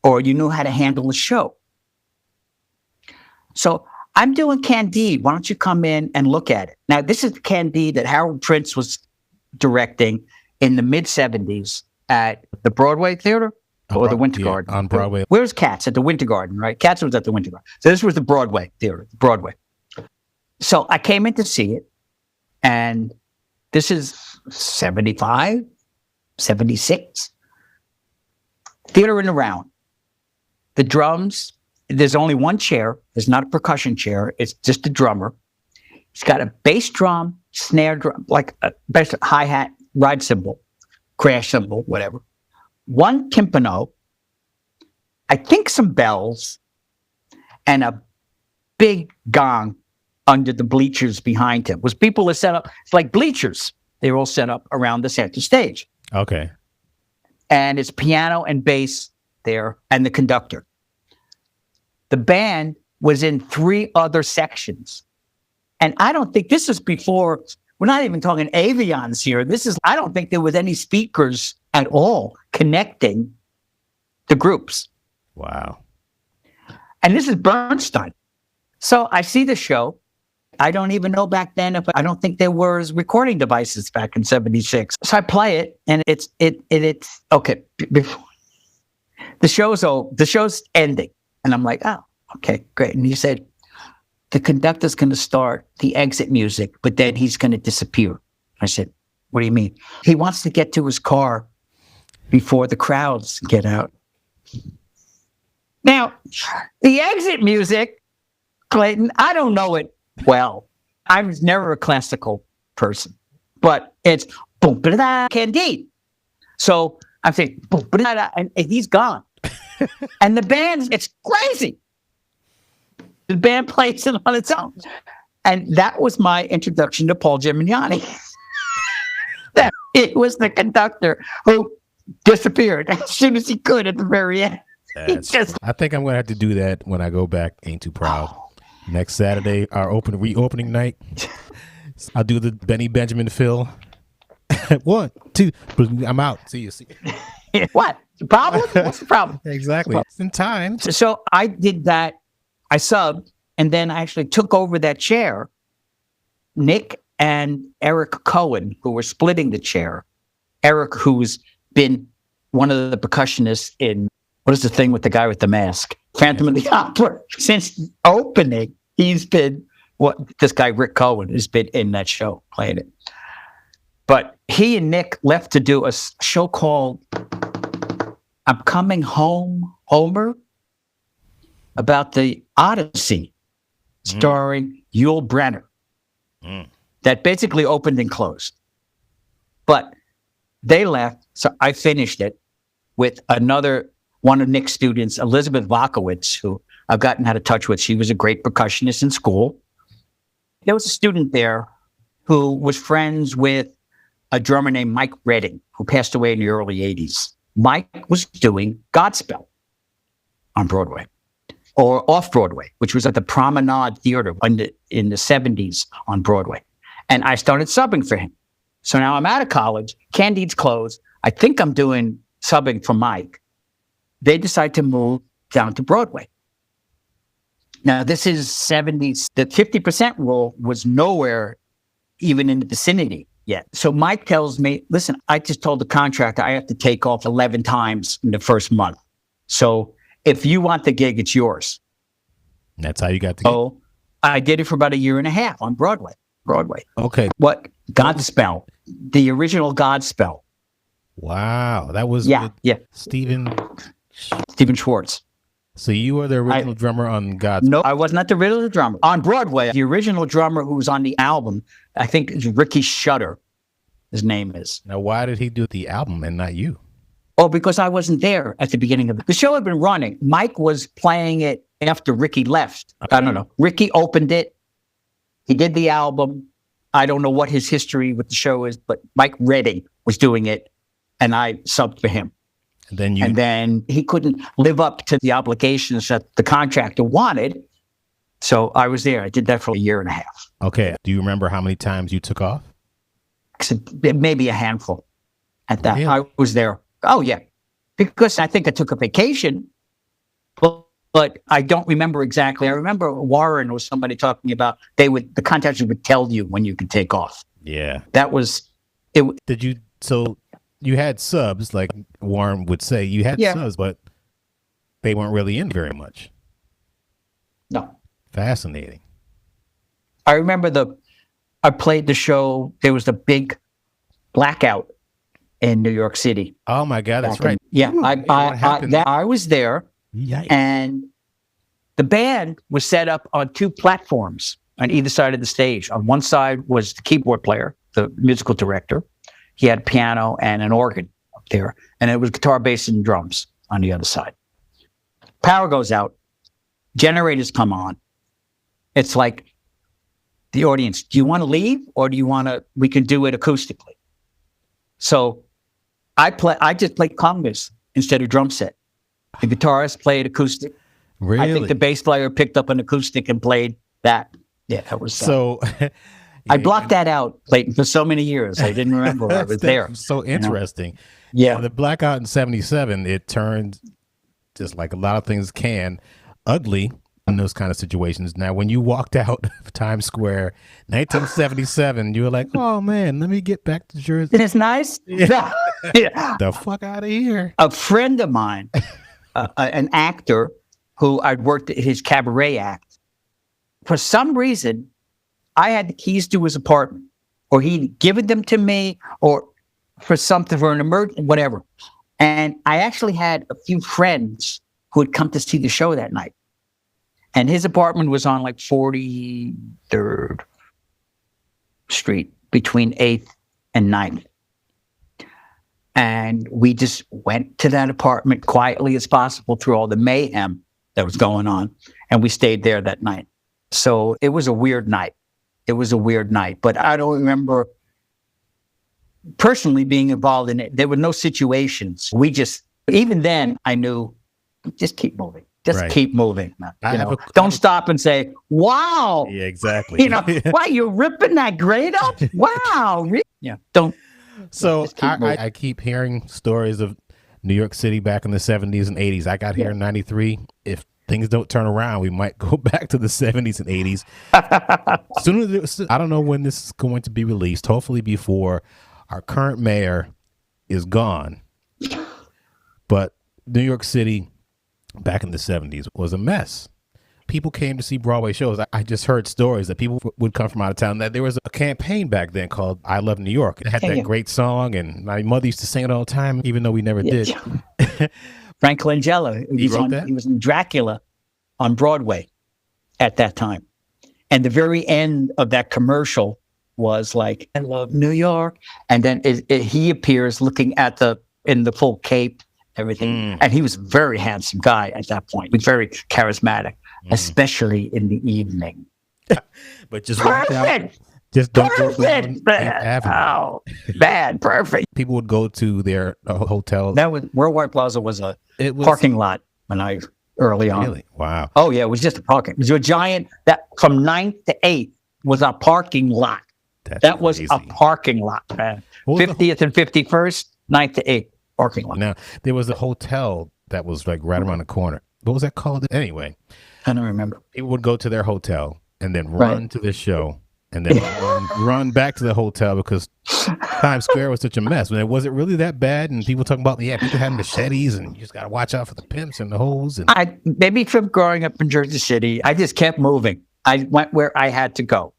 or you knew how to handle a show. So I'm doing Candide. Why don't you come in and look at it? Now, this is the Candide that Harold Prince was directing in the mid-'70s at the Broadway Theater or the Winter Garden.
On Broadway.
Where's Katz? At the Winter Garden, right? Katz was at the Winter Garden. So this was the Broadway Theater, Broadway. So I came in to see it, and this is 75, 76. Theater in the round. The drums, there's only one chair. There's not a percussion chair. It's just a drummer. He's got a bass drum, snare drum, like a bass, hi-hat, ride cymbal, crash cymbal, whatever. One timpano, I think some bells, and a big gong under the bleachers behind him. People are set up, it's like bleachers. They're all set up around the center stage.
Okay.
And it's piano and bass there, and the conductor. The band was in 3 other sections. And I don't think this is before, we're not even talking avions here. I don't think there was any speakers at all connecting the groups.
Wow.
And this is Bernstein. So I see the show. I don't even know back then I don't think there was recording devices back in 76. So I play it, and it's okay. The show's ending. And I'm like, oh, okay, great. And he said, the conductor's going to start the exit music, but then he's going to disappear. I said, what do you mean? He wants to get to his car before the crowds get out. Now, the exit music, Clayton, I don't know it well. I was never a classical person, but it's boom, ba-da-da, Candide. So I'm saying, boom, ba-da-da, and he's gone. And the band, it's crazy. The band plays it on its own. And that was my introduction to Paul Gimignani. That it was the conductor who disappeared as soon as he could at the very end.
I think I'm going to have to do that when I go back. Ain't Too Proud. Next Saturday, our reopening night. I'll do the Benny Benjamin fill. 1, 2, I'm out. See you.
What? The problem? What's the problem?
Exactly. It's in time.
So I did that. I subbed, and then I actually took over that chair. Nick and Eric Cohen, who were splitting the chair. Eric, who's been one of the percussionists in, what is the thing with the guy with the mask? Phantom of the Opera. Since opening, he's been, this guy, Rick Cohen, has been in that show, playing it. But he and Nick left to do a show called I'm Coming Home, Homer. about the Odyssey starring Yul Brynner that basically opened and closed. But they left, so I finished it with another one of Nick's students, Elizabeth Vakowitz, who I've gotten out of touch with. She was a great percussionist in school. There was a student there who was friends with a drummer named Mike Redding, who passed away in the early 80s. Mike was doing Godspell on Broadway, or off Broadway, which was at the Promenade Theater in the 70s on Broadway. And I started subbing for him. So now I'm out of college, Candide's closed. I think I'm doing subbing for Mike. They decide to move down to Broadway. Now, this is 70s. The 50% rule was nowhere even in the vicinity yet. So Mike tells me, listen, I just told the contractor I have to take off 11 times in the first month. So if you want the gig, it's yours.
That's how you got the gig?
Oh, I did it for about a year and a half on Broadway.
Okay.
What? Godspell. The original Godspell.
Wow. That was Stephen
Schwartz.
So you were the original drummer on Godspell?
No, I was not the original drummer. On Broadway, the original drummer who was on the album, I think is Ricky Shutter, his name is.
Now, why did he do the album and not you?
Oh, because I wasn't there at the beginning of it. The show had been running. Mike was playing it after Ricky left. Okay. I don't know. Ricky opened it. He did the album. I don't know what his history with the show is, but Mike Redding was doing it, and I subbed for him. And then he couldn't live up to the obligations that the contractor wanted. So I was there. I did that for a year and a half.
Okay. Do you remember how many times you took off?
Maybe a handful at that.
Really?
I was there. Oh, yeah. Because I think I took a vacation, but I don't remember exactly. I remember Warren or somebody talking about the contractors would tell you when you could take off.
Yeah.
That was it.
So you had subs, like Warren would say, you had subs, but they weren't really in very much.
No.
Fascinating.
I remember I played the show. There was the big blackout in New York City.
Oh my God, that's right.
Yeah, I was there.
Yikes.
And the band was set up on two platforms on either side of the stage. On one side was the keyboard player, the musical director. He had a piano and an organ up there. And it was guitar, bass, and drums on the other side. Power goes out. Generators come on. It's like the audience, do you want to leave or we can do it acoustically? So I just played congas instead of drum set. The guitarist played acoustic.
Really?
I think the bass player picked up an acoustic and played that. Yeah, that was
so.
I blocked that out, Clayton, for so many years. I didn't remember I was there.
So interesting.
Yeah.
The blackout in 77, it turned, just like a lot of things can, ugly in those kind of situations. Now, when you walked out of Times Square, 1977, you were like, oh man, let me get back to Jersey.
Isn't it nice?
Yeah. The fuck out of here.
A friend of mine, an actor who I'd worked at his cabaret act, for some reason, I had the keys to his apartment, or he'd given them to me, or for an emergency, whatever. And I actually had a few friends who had come to see the show that night. And his apartment was on like 43rd Street between 8th and 9th. And we just went to that apartment quietly as possible through all the mayhem that was going on. And we stayed there that night. So it was a weird night. But I don't remember personally being involved in it. There were no situations. Even then I knew, just keep moving. Keep moving. Don't stop and say, wow.
Yeah, exactly.
Why, you're ripping that grade up? Wow. Yeah. Don't.
So I keep hearing stories of New York City back in the 70s and 80s. I got here in 93. If things don't turn around, we might go back to the 70s and 80s. I don't know when this is going to be released. Hopefully before our current mayor is gone. But New York City back in the 70s was a mess. People came to see Broadway shows. I just heard stories that people would come from out of town. That there was a campaign back then called I Love New York. It had that great song, and my mother used to sing it all the time, even though we never did.
Frank Langella.
He wrote that?
He was in Dracula. on Broadway at that time. And the very end of that commercial was like, I love New York. And then he appears looking at in the full cape, everything. And he was a very handsome guy at that point. He was very charismatic, especially in the evening.
But just watch out. Just don't go down Avenue.
Oh, bad. Perfect.
People would go to their hotel.
That was Worldwide Plaza was a parking lot when early on.
Really? Wow.
Oh yeah, it was just a parking. It was a giant that from 9th to 8th was a parking lot. That was a parking lot, man. 50th and 51st, 9th to 8th parking lot.
Now there was a hotel that was like right around the corner. What was that called? Anyway,
I don't remember.
People would go to their hotel and then run to the show. And then run back to the hotel because Times Square was such a mess. Was it really that bad? And people talking about, people had machetes and you just got to watch out for the pimps and the hoes. And
maybe from growing up in Jersey City, I just kept moving. I went where I had to go.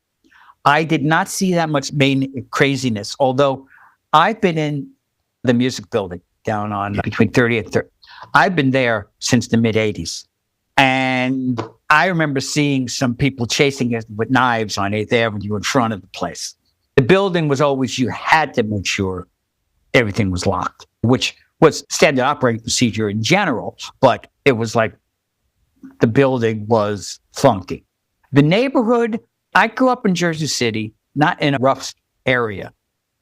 I did not see that much main craziness, although I've been in the music building down on between 30th and 30th. I've been there since the mid-'80s. And I remember seeing some people chasing it with knives on 8th Avenue in front of the place. The building was always, you had to make sure everything was locked, which was standard operating procedure in general, but it was like the building was funky. The neighborhood, I grew up in Jersey City, not in a rough area,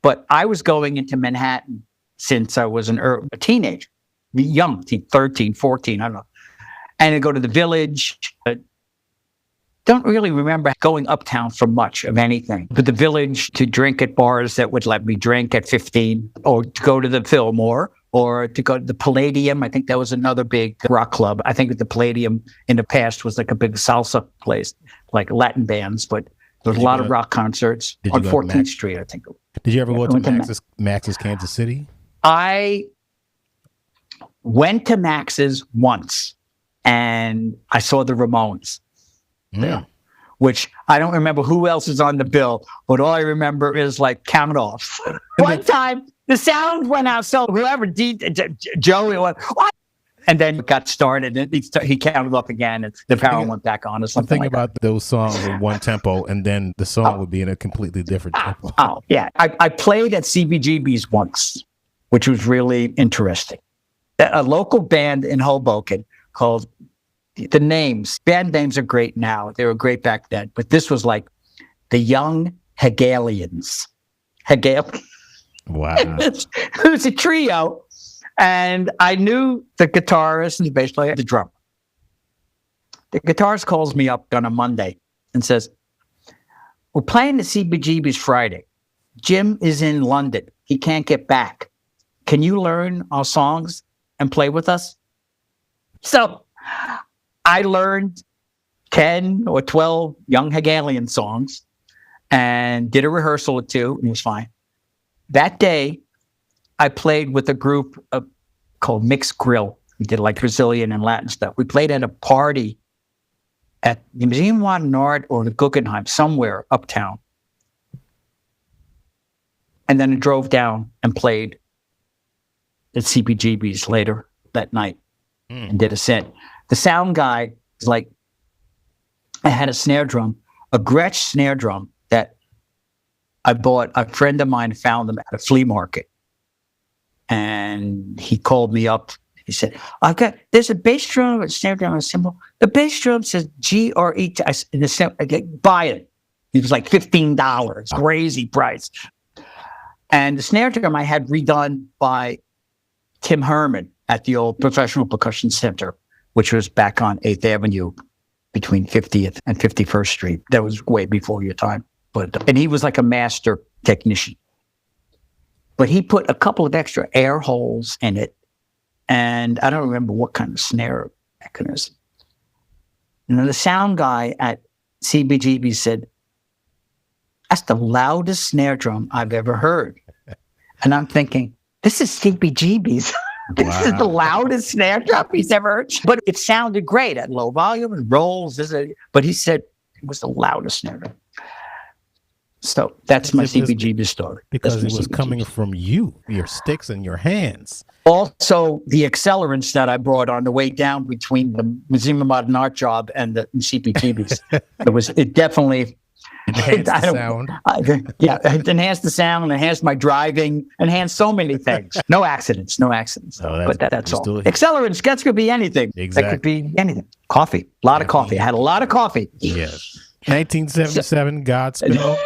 but I was going into Manhattan since I was a teenager, young, 13, 14, I don't know. And I go to the Village. Don't really remember going uptown for much of anything. But the Village, to drink at bars that would let me drink at 15, or to go to the Fillmore, or to go to the Palladium. I think that was another big rock club. I think that the Palladium in the past was like a big salsa place, like Latin bands, but there was a lot of rock concerts on 14th Street, I think.
Did you ever go to Max's Kansas City?
I went to Max's once. And I saw the Ramones there, which I don't remember who else is on the bill, but all I remember is like count off. One time, the sound went out, so whoever, Joey went, what? And then it got started, and he counted up again, and the power went back on or something.
I'm thinking about those songs in one tempo, and then the song would be in a completely different tempo.
Oh, yeah. I played at CBGB's once, which was really interesting. A local band in Hoboken called, band names are great now. They were great back then. But this was like the Young Hegelians.
Wow.
It was a trio. And I knew the guitarist and the bass player, the drummer. The guitarist calls me up on a Monday and says, we're playing the CBGB's Friday. Jim is in London. He can't get back. Can you learn our songs and play with us? So I learned 10 or 12 Young Hegelian songs and did a rehearsal or two, and it was fine. That day, I played with a group called Mixed Grill. We did like Brazilian and Latin stuff. We played at a party at the Museum of Modern Art or the Guggenheim, somewhere uptown. And then I drove down and played at CBGB's later that night and did a set. The sound guy was like, I had a snare drum, a Gretsch snare drum that I bought. A friend of mine found them at a flea market. And he called me up. He said, there's a bass drum, a snare drum, a cymbal. The bass drum says GRE. Buy it. It was like $15, crazy price. And the snare drum I had redone by Tim Herman at the old Professional Percussion Center, which was back on 8th Avenue between 50th and 51st Street. That was way before your time. And he was like a master technician. But he put a couple of extra air holes in it. And I don't remember what kind of snare mechanism. And then the sound guy at CBGB said, that's the loudest snare drum I've ever heard. And I'm thinking, this is CBGB's. This is the loudest snare drum he's ever heard. But it sounded great at low volume and rolls. But he said it was the loudest snare drum. So that's my
It was
CBGB story.
because
That's
it
my
was
CBGB
coming
story.
from you, your sticks and your hands.
Also, the accelerants that I brought on the way down between the Museum of Modern Art job and the CBGBs, it definitely
Enhance the sound.
It enhanced the sound, enhanced my driving, enhanced so many things. No accidents.
Oh,
But that's all.
still-
Accelerants, that could be anything.
Exactly.
That could be anything. Coffee, a lot of coffee. I had a lot of coffee.
Yes. 1977, Godspell.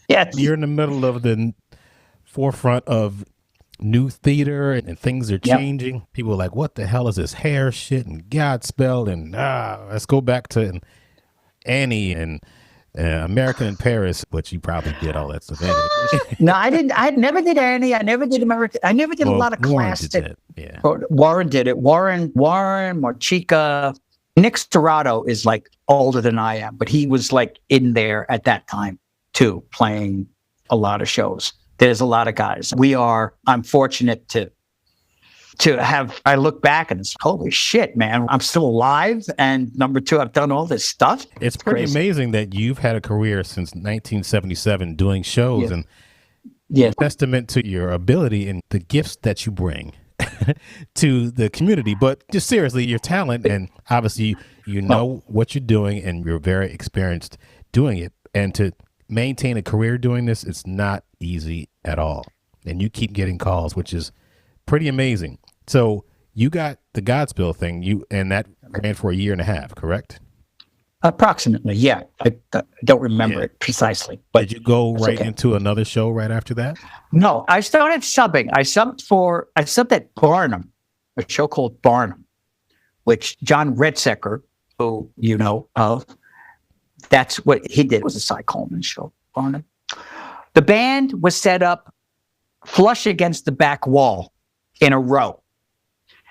Yes.
You're in the middle of the forefront of new theater and things are changing. People are like, what the hell is this hair shit and Godspell? And let's go back to Annie and American in Paris, which you probably did all that stuff anyway.
No, I didn't. I never did Annie. I never did American. I never did a lot of
Warren
classic.
did that. Yeah.
Warren did it. Warren, Marchica. Nick Storado is like older than I am, but he was like in there at that time too, playing a lot of shows. There's a lot of guys. I'm fortunate to have, I look back and it's, holy shit, man, I'm still alive. And number two, I've done all this stuff.
It's pretty amazing that you've had a career since 1977 doing shows and testament to your ability and the gifts that you bring to the community. But just seriously, your talent, and obviously you know what you're doing and you're very experienced doing it. And to maintain a career doing this, it's not easy at all. And you keep getting calls, which is pretty amazing. So you got the Godspell thing, and that ran for a year and a half, correct?
Approximately, yeah. I don't remember it precisely. But
did you go right into another show right after that?
No, I started subbing. I subbed at Barnum, a show called Barnum, which John Redsecker, who you know of, that's what he did. It was a Cy Coleman show, Barnum. The band was set up flush against the back wall in a row.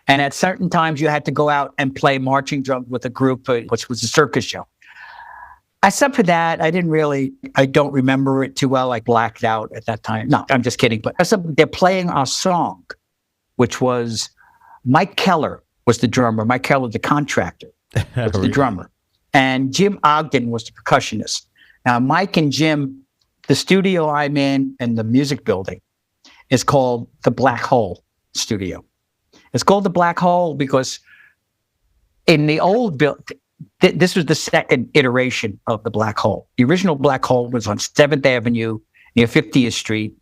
And at certain times, you had to go out and play marching drums with a group, which was a circus show. I subbed for that. I don't remember it too well. I blacked out at that time. No, I'm just kidding. But they're playing our song, which was Mike Keller was the drummer. Mike Keller, the contractor, was the drummer. And Jim Ogden was the percussionist. Now, Mike and Jim, the studio I'm in and the music building is called the Black Hole Studio. It's called the Black Hole because in the old building, this was the second iteration of the Black Hole. The original Black Hole was on 7th Avenue near 50th Street.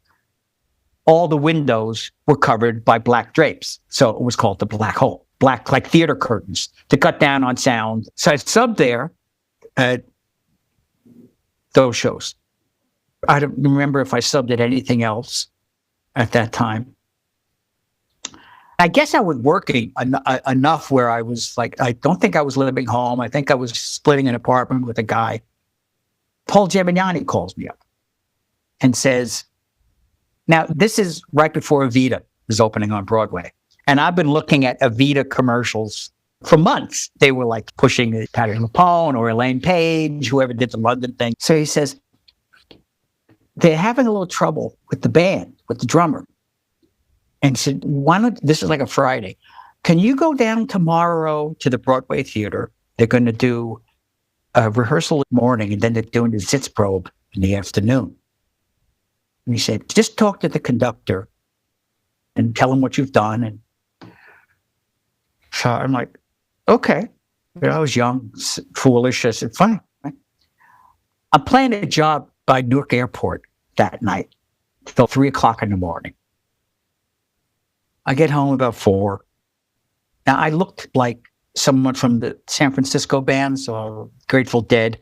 All the windows were covered by black drapes. So it was called the Black Hole. Black, like theater curtains, to cut down on sound. So I subbed there at those shows. I don't remember if I subbed at anything else at that time. I guess I was working enough where I was like, I don't think I was living home. I think I was splitting an apartment with a guy. Paul Gemignani calls me up and says, now this is right before Evita was opening on Broadway. And I've been looking at Evita commercials for months. They were like pushing Patty Lapone or Elaine Page, whoever did the London thing. So he says, they're having a little trouble with the band, with the drummer. And he said, this is like a Friday. Can you go down tomorrow to the Broadway Theater? They're going to do a rehearsal in the morning, and then they're doing the Sitzprobe in the afternoon. And he said, just talk to the conductor and tell him what you've done. And so I'm like, okay. I was young, foolish. I said, fine. Right? I'm playing a job by Newark Airport that night till 3:00 in the morning. I get home about 4. Now, I looked like someone from the San Francisco band, so Grateful Dead,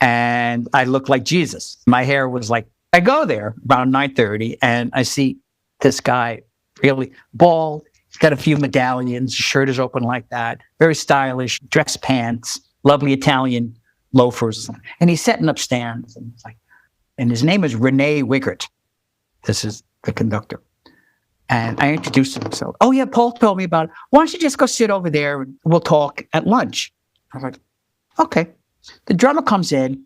and I looked like Jesus. My hair was like, I go there around 9:30, and I see this guy really bald. He's got a few medallions. His shirt is open like that. Very stylish, dress pants, lovely Italian loafers. And he's setting up stands. And his name is Rene Wiggert. This is the conductor. And I introduced him. So, oh yeah, Paul told me about it. Why don't you just go sit over there and we'll talk at lunch? I'm like, okay. The drummer comes in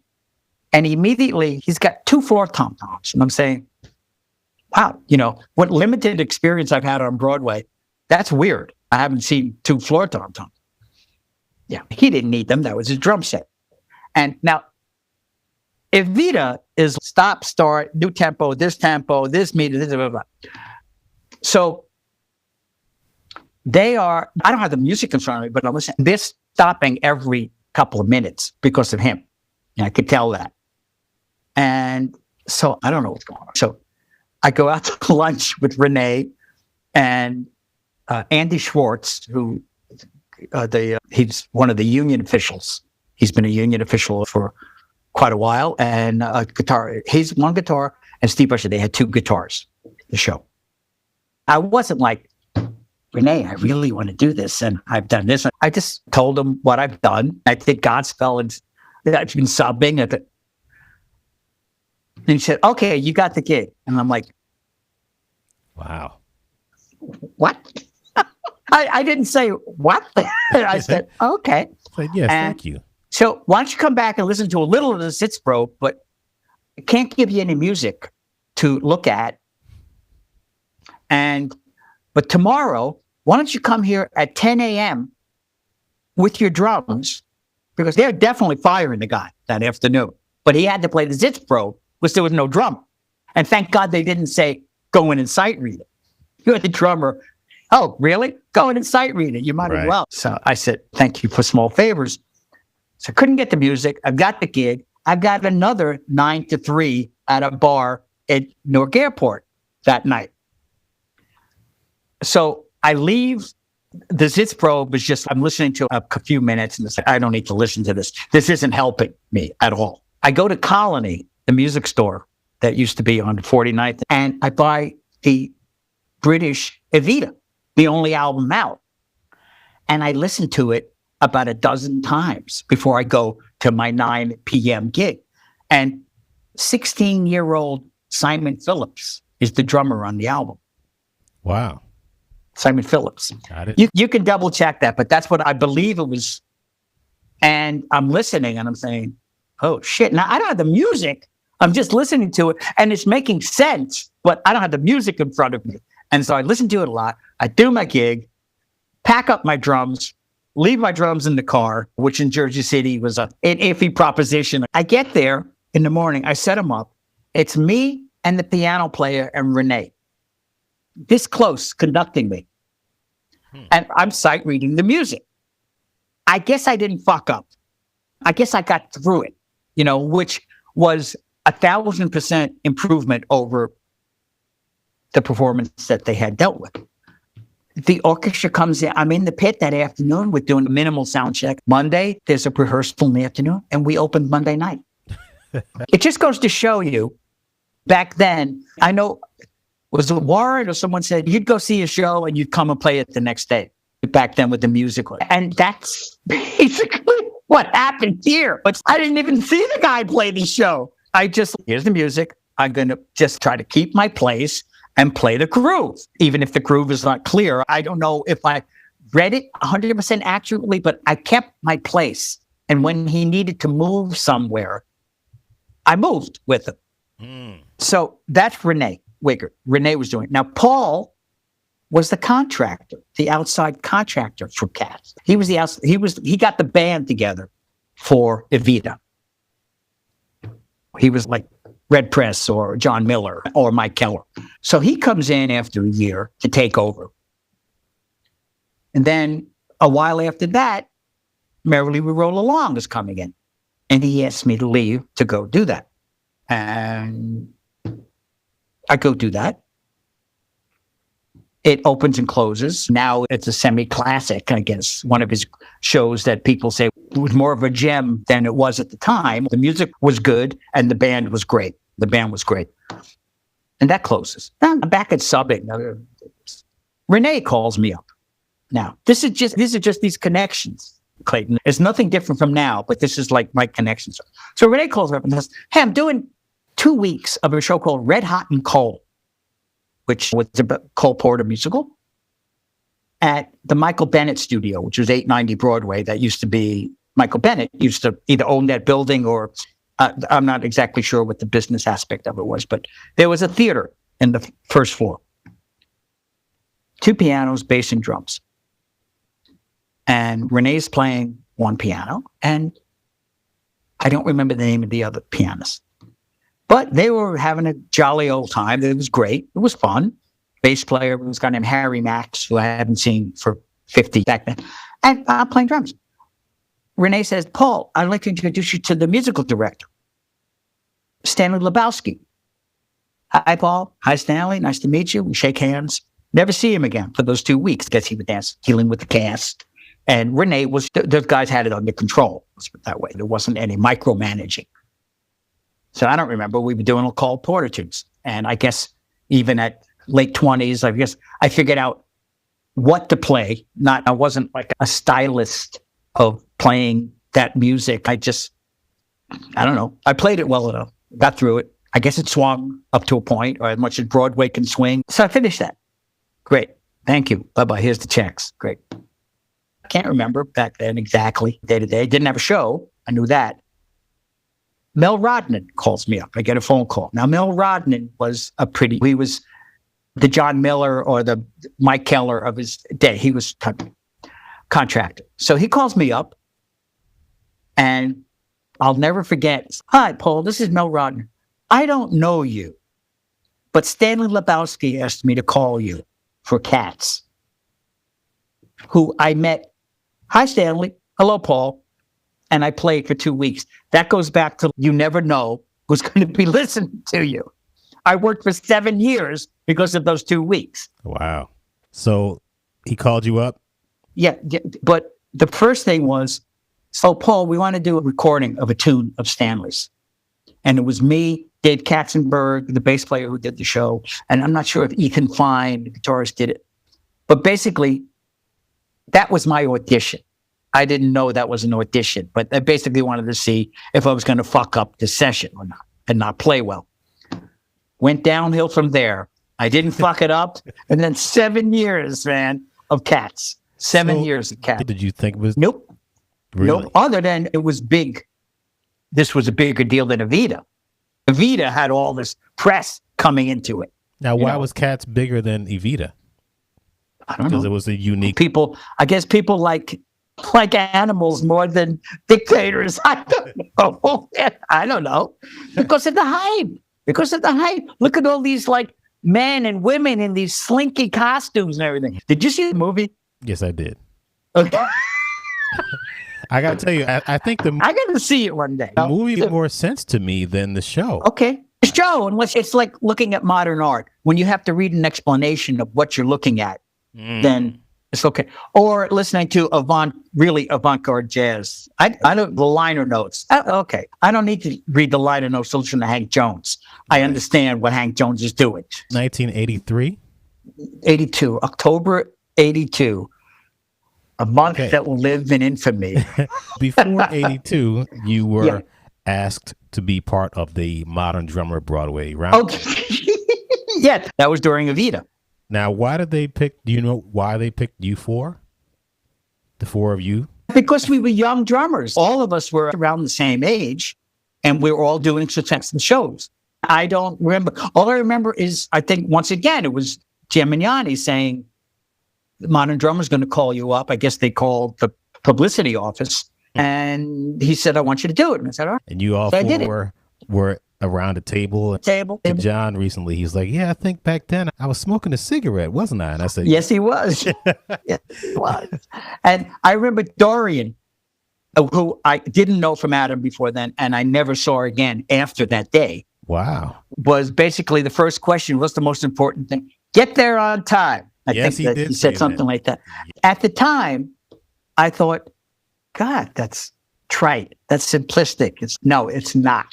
and he's got 2 floor tom-toms. And I'm saying, wow, what limited experience I've had on Broadway, that's weird. I haven't seen 2 floor tom-toms. Yeah, he didn't need them. That was his drum set. And now, Evita is stop, start, new tempo, this meter, this, blah, blah, blah. So I don't have the music in front of me, but I'm listening. They're stopping every couple of minutes because of him. And I could tell that. And so I don't know what's going on. So I go out to lunch with Renee and Andy Schwartz, who he's one of the union officials. He's been a union official for quite a while. And guitar, he's one guitar, and Steve Usher, they had two guitars, the show. I wasn't like, Renee, I really want to do this, and I've done this. I just told him what I've done. I did Godspell, and I've been subbing. And he said, okay, you got the gig. And I'm like,
wow.
What? I didn't say what. I said, okay.
Like, yes, thank you.
So why don't you come back and listen to a little of the Sitzbro, but I can't give you any music to look at. But tomorrow, why don't you come here at 10 a.m. with your drums? Because they're definitely firing the guy that afternoon. But he had to play the Sitzbro because there was no drum. And thank God they didn't say, go in and sight read it. You're the drummer. Oh, really? Go in and sight read it. You might as well. So I said, thank you for small favors. So I couldn't get the music. I've got the gig. I've got another 9 to 3 at a bar at Newark Airport that night. So I leave. The Sitzbro was just, I'm listening to a few minutes and it's like, I don't need to listen to this. This isn't helping me at all. I go to Colony, the music store that used to be on 49th, and I buy the British Evita, the only album out. And I listen to it about a dozen times before I go to my 9 p.m. gig. And 16-year-old Simon Phillips is the drummer on the album.
Wow.
Simon Phillips.
Got it.
You can double check that, but that's what I believe it was. And I'm listening and I'm saying, oh shit. Now I don't have the music. I'm just listening to it and it's making sense, but I don't have the music in front of me. And so I listen to it a lot. I do my gig, pack up my drums, leave my drums in the car, which in Jersey City was an iffy proposition. I get there in the morning. I set them up. It's me and the piano player and Renee. This close conducting me. And I'm sight reading the music. I guess I didn't fuck up. I guess I got through it, which was 1,000% improvement over the performance that they had dealt with. The orchestra comes in. I'm in the pit that afternoon. We're doing a minimal sound check. Monday, there's a rehearsal in the afternoon, and we opened Monday night. It just goes to show you, back then, I know, was it Warren or someone said, you'd go see a show and you'd come and play it the next day, back then with the musical. And that's basically what happened here. But I didn't even see the guy play the show. Here's the music. I'm going to just try to keep my place and play the groove. Even if the groove is not clear, I don't know if I read it 100% accurately, but I kept my place. And when he needed to move somewhere, I moved with him. So that's Renee Wigger. Renee was doing it. Now, Paul was the contractor, the outside contractor for Cats. He got the band together for Evita. He was like Red Press or John Miller or Mike Keller. So he comes in after a year to take over. And then a while after that, Merrily We Roll Along is coming in. And he asked me to leave to go do that. And I go do that. It opens and closes. Now it's a semi-classic, I guess, one of his shows that people say was more of a gem than it was at the time. The music was good and the band was great. And that closes. I'm back at subbing. Renee calls me up. Now, these are just these connections, Clayton. It's nothing different from now, but this is like my connections. So Renee calls me up and says, hey, I'm doing 2 weeks of a show called Red Hot and Cold, which was a Cole Porter musical, at the Michael Bennett studio, which was 890 Broadway. That used to be, Michael Bennett used to either own that building or I'm not exactly sure what the business aspect of it was, but there was a theater in the first floor. 2 pianos, bass and drums. And Renee's playing one piano, and I don't remember the name of the other pianist. But they were having a jolly old time. It was great. It was fun. Bass player was a guy named Harry Max, who I hadn't seen for 50 back then. And I'm playing drums. Renee says, Paul, I'd like to introduce you to the musical director, Stanley Lebowski. Hi, Paul. Hi, Stanley. Nice to meet you. We shake hands. Never see him again for those 2 weeks. Guess he was dealing with the cast. And Renee was, those guys had it under control. Let's put it that way. There wasn't any micromanaging. So I don't remember. We were doing called Portitudes. And I guess even at late 20s, I guess I figured out what to play. I wasn't like a stylist of playing that music. I don't know. I played it well enough, got through it. I guess it swung up to a point, or as much as Broadway can swing. So I finished that. Great. Thank you. Bye-bye. Here's the checks. Great. I can't remember back then exactly, day to day. Didn't have a show. I knew that. Mel Rodman calls me up. I get a phone call. Now, Mel Rodman he was the John Miller or the Mike Keller of his day. He was contractor. So he calls me up, and I'll never forget. Hi, Paul, this is Mel Rodman. I don't know you, but Stanley Lebowski asked me to call you for Cats, who I met. Hi, Stanley. Hello, Paul. And I played for 2 weeks. That goes back to you never know who's going to be listening to you. I worked for 7 years because of those 2 weeks.
Wow. So he called you up?
Yeah. But the first thing was, so Paul, we want to do a recording of a tune of Stanley's. And it was me, Dave Katzenberg, the bass player who did the show. And I'm not sure if Ethan Fine, the guitarist, did it. But basically, that was my audition. I didn't know that was an audition, but I basically wanted to see if I was going to fuck up the session or not and not play well. Went downhill from there. I didn't fuck it up. And then 7 years, man, of Cats. 7 years of Cats.
Did you think it was?
Nope.
Really?
Nope. Other than it was big. This was a bigger deal than Evita. Evita had all this press coming into it.
Now, why was Cats bigger than Evita?
I don't know.
Because it was a unique...
I guess people like animals more than dictators. I don't know. I don't know. Because of the hype. Look at all these like men and women in these slinky costumes and everything. Did you see the movie?
Yes, I did.
Okay.
I got to tell you, I think
I got to see it one day.
The movie made more sense to me than the show.
Okay. The show, unless it's like looking at modern art. When you have to read an explanation of what you're looking at, then it's okay. Or listening to avant-garde jazz. I don't, the liner notes. Okay. I don't need to read the liner notes to listen to Hank Jones. I understand what Hank Jones is doing.
1983?
82. October 82. A month that will live in infamy.
Before 82, you were asked to be part of the Modern Drummer Broadway round.
Okay. Yeah, that was during Evita.
Now, why did they pick, do you know why they picked you four? The four of you?
Because we were young drummers. All of us were around the same age, and we were all doing successful shows. I don't remember. All I remember is, I think, once again, it was Gemignani saying, the Modern Drummer's going to call you up. I guess they called the publicity office, and he said, I want you to do it. And I said, all right.
And you all four were around a table.
And
John recently, he's like, yeah, I think back then I was smoking a cigarette, wasn't I? And I said,
yes, he was. Yes, he was. And I remember Dorian, who I didn't know from Adam before then, and I never saw again after that day.
Wow.
Was basically the first question, what's the most important thing? Get there on time. I think he said something like that. At the time, I thought, God, that's trite. That's simplistic. No, it's not.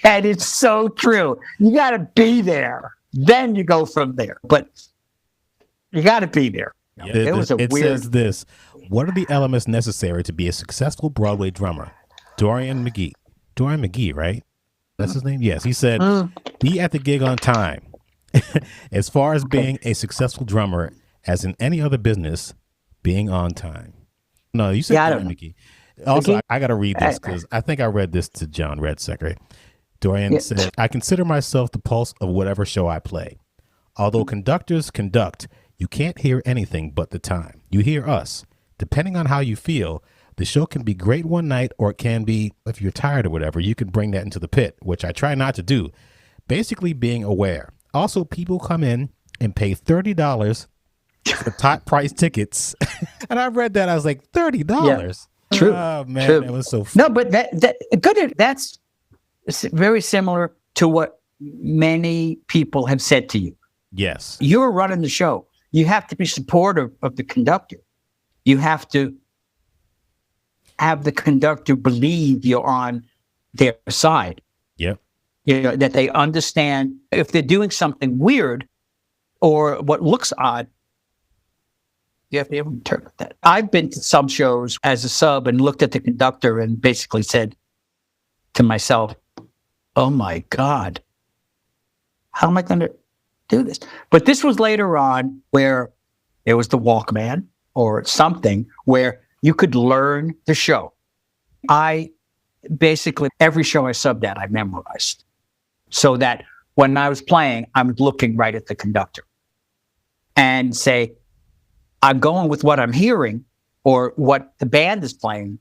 And it's so true. You got to be there. Then you go from there. But you got to be there.
It says this. What are the elements necessary to be a successful Broadway drummer? Dorian McGee, right? That's his name? Yes. He said, be at the gig on time. As far as being a successful drummer, as in any other business, being on time. No, you said Dorian McGee. Also, I got to read this because I think I read this to John Redsecker. Dorian said, I consider myself the pulse of whatever show I play. Although conductors conduct, you can't hear anything but the time. You hear us. Depending on how you feel, The show can be great one night, or it can be, if you're tired or whatever, you can bring that into the pit, which I try not to do. Basically being aware. Also, people come in and pay $30 for top price tickets. And I read that, I was like, $30?
Yeah. True.
Oh, man,
True.
that was so fun.
No, but that's very similar to what many people have said to you.
Yes.
You're running the show. You have to be supportive of the conductor. You have to have the conductor believe you're on their side.
Yep.
That they understand if they're doing something weird or what looks odd, you have to be able to interpret that. I've been to some shows as a sub and looked at the conductor and basically said to myself, oh my God, how am I going to do this? But this was later on where it was the Walkman or something where you could learn the show. Basically, every show I subbed at, I memorized. So that when I was playing, I'm looking right at the conductor and say, I'm going with what I'm hearing or what the band is playing.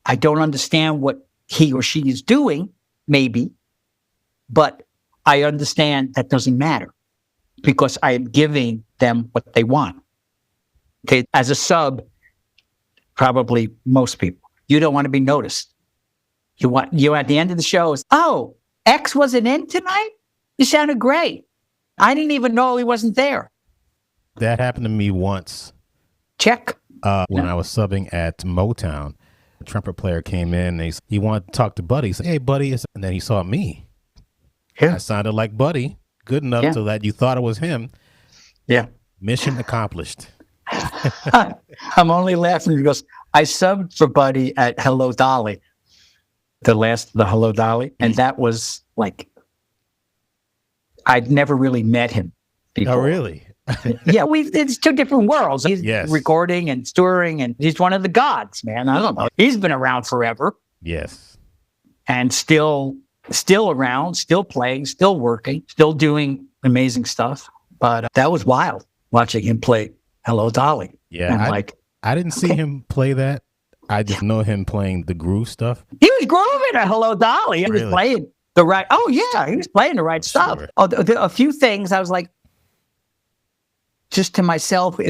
I don't understand what he or she is doing, maybe, but I understand that doesn't matter because I am giving them what they want. Okay, as a sub, probably most people, you don't want to be noticed. You at the end of the show is, oh, X wasn't in tonight? You sounded great. I didn't even know he wasn't there.
That happened to me once.
Check.
When I was subbing at Motown, a trumpet player came in and he wanted to talk to Buddy. He said, hey, Buddy. And then he saw me.
Yeah.
I sounded like Buddy, good enough so that you thought it was him.
Yeah.
Mission accomplished.
I'm only laughing because I subbed for Buddy at Hello Dolly, the Hello Dolly. And that was like, I'd never really met him before.
Oh, really?
Yeah, it's two different worlds. He's recording and touring, and he's one of the gods, man. I don't know. He's been around forever.
Yes.
And still around, still playing, still working, still doing amazing stuff. But that was wild watching him play Hello Dolly.
Yeah. I didn't see him play that. I just know him playing the groove stuff.
He was grooving at Hello Dolly. He was playing the right. Oh, yeah. He was playing the right stuff.
Sure.
A few things I was like, just to myself,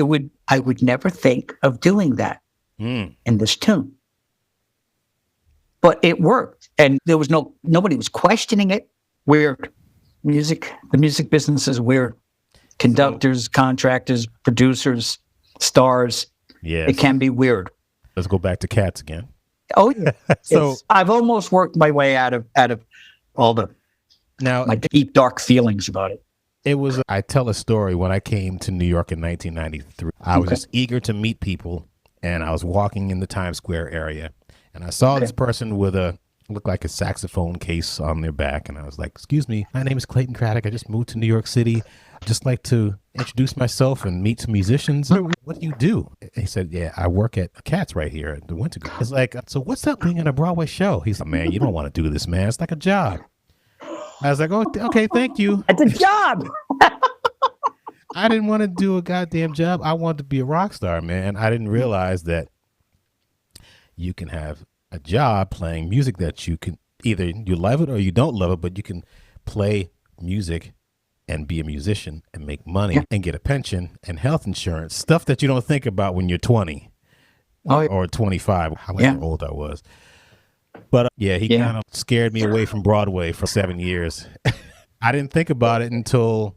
I would never think of doing that in this tune. But it worked. And there was nobody was questioning it. Weird. The music business is weird. Conductors, contractors, producers, stars.
Yeah.
It can be weird.
Let's go back to Cats again.
Oh, yeah.
So
I've almost worked my way out of all my deep, dark feelings about it.
I tell a story when I came to New York in 1993. I was just eager to meet people, and I was walking in the Times Square area, and I saw this person with looked like a saxophone case on their back, and I was like, excuse me, my name is Clayton Craddock. I just moved to New York City. I'd just like to introduce myself and meet some musicians. What do you do? He said, yeah, I work at Cats right here at the Winter Garden. It's like, so what's that being on a Broadway show? He's like, man, you don't want to do this, man. It's like a job. I was like, oh, okay, thank you.
It's a job.
I didn't want to do a goddamn job. I wanted to be a rock star, man. I didn't realize that you can have a job playing music that you can either you love it or you don't love it, but you can play music and be a musician and make money and get a pension and health insurance, stuff that you don't think about when you're 20 or 25, however old I was. But he kind of scared me away from Broadway for 7 years. I didn't think about it until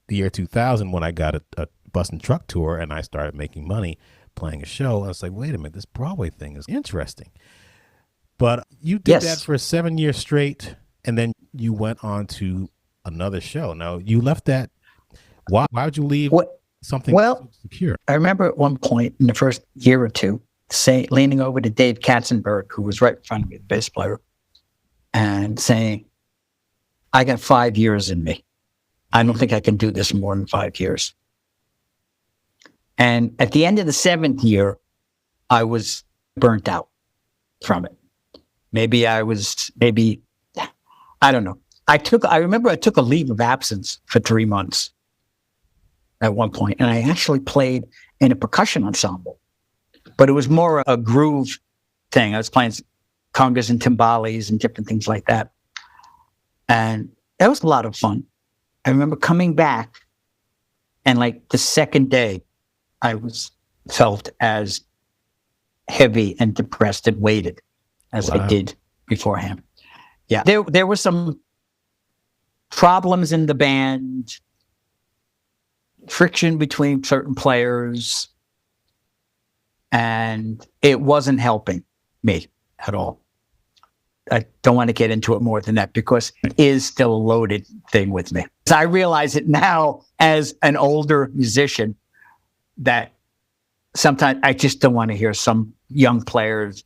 the year 2000 when I got a bus and truck tour and I started making money playing a show. I was like, wait a minute, this Broadway thing is interesting. But you did that for 7 years straight, and then you went on to another show. Now, you left that. Why would you leave something so secure?
I remember at one point in the first year or two, leaning over to Dave Katzenberg, who was right in front of me, the bass player, and saying, I got 5 years in me. I don't think I can do this more than 5 years. And at the end of the 7th year, I was burnt out from it. I don't know. I remember I took a leave of absence for 3 months at one point, and I actually played in a percussion ensemble but it was more a groove thing. I was playing congas and timbales and different things like that. And that was a lot of fun. I remember coming back, and like the second day, I felt as heavy and depressed and weighted as I did beforehand. Yeah, there were some problems in the band, friction between certain players, and it wasn't helping me at all. I don't want to get into it more than that because it is still a loaded thing with me. I realize it now as an older musician that sometimes I just don't want to hear some young players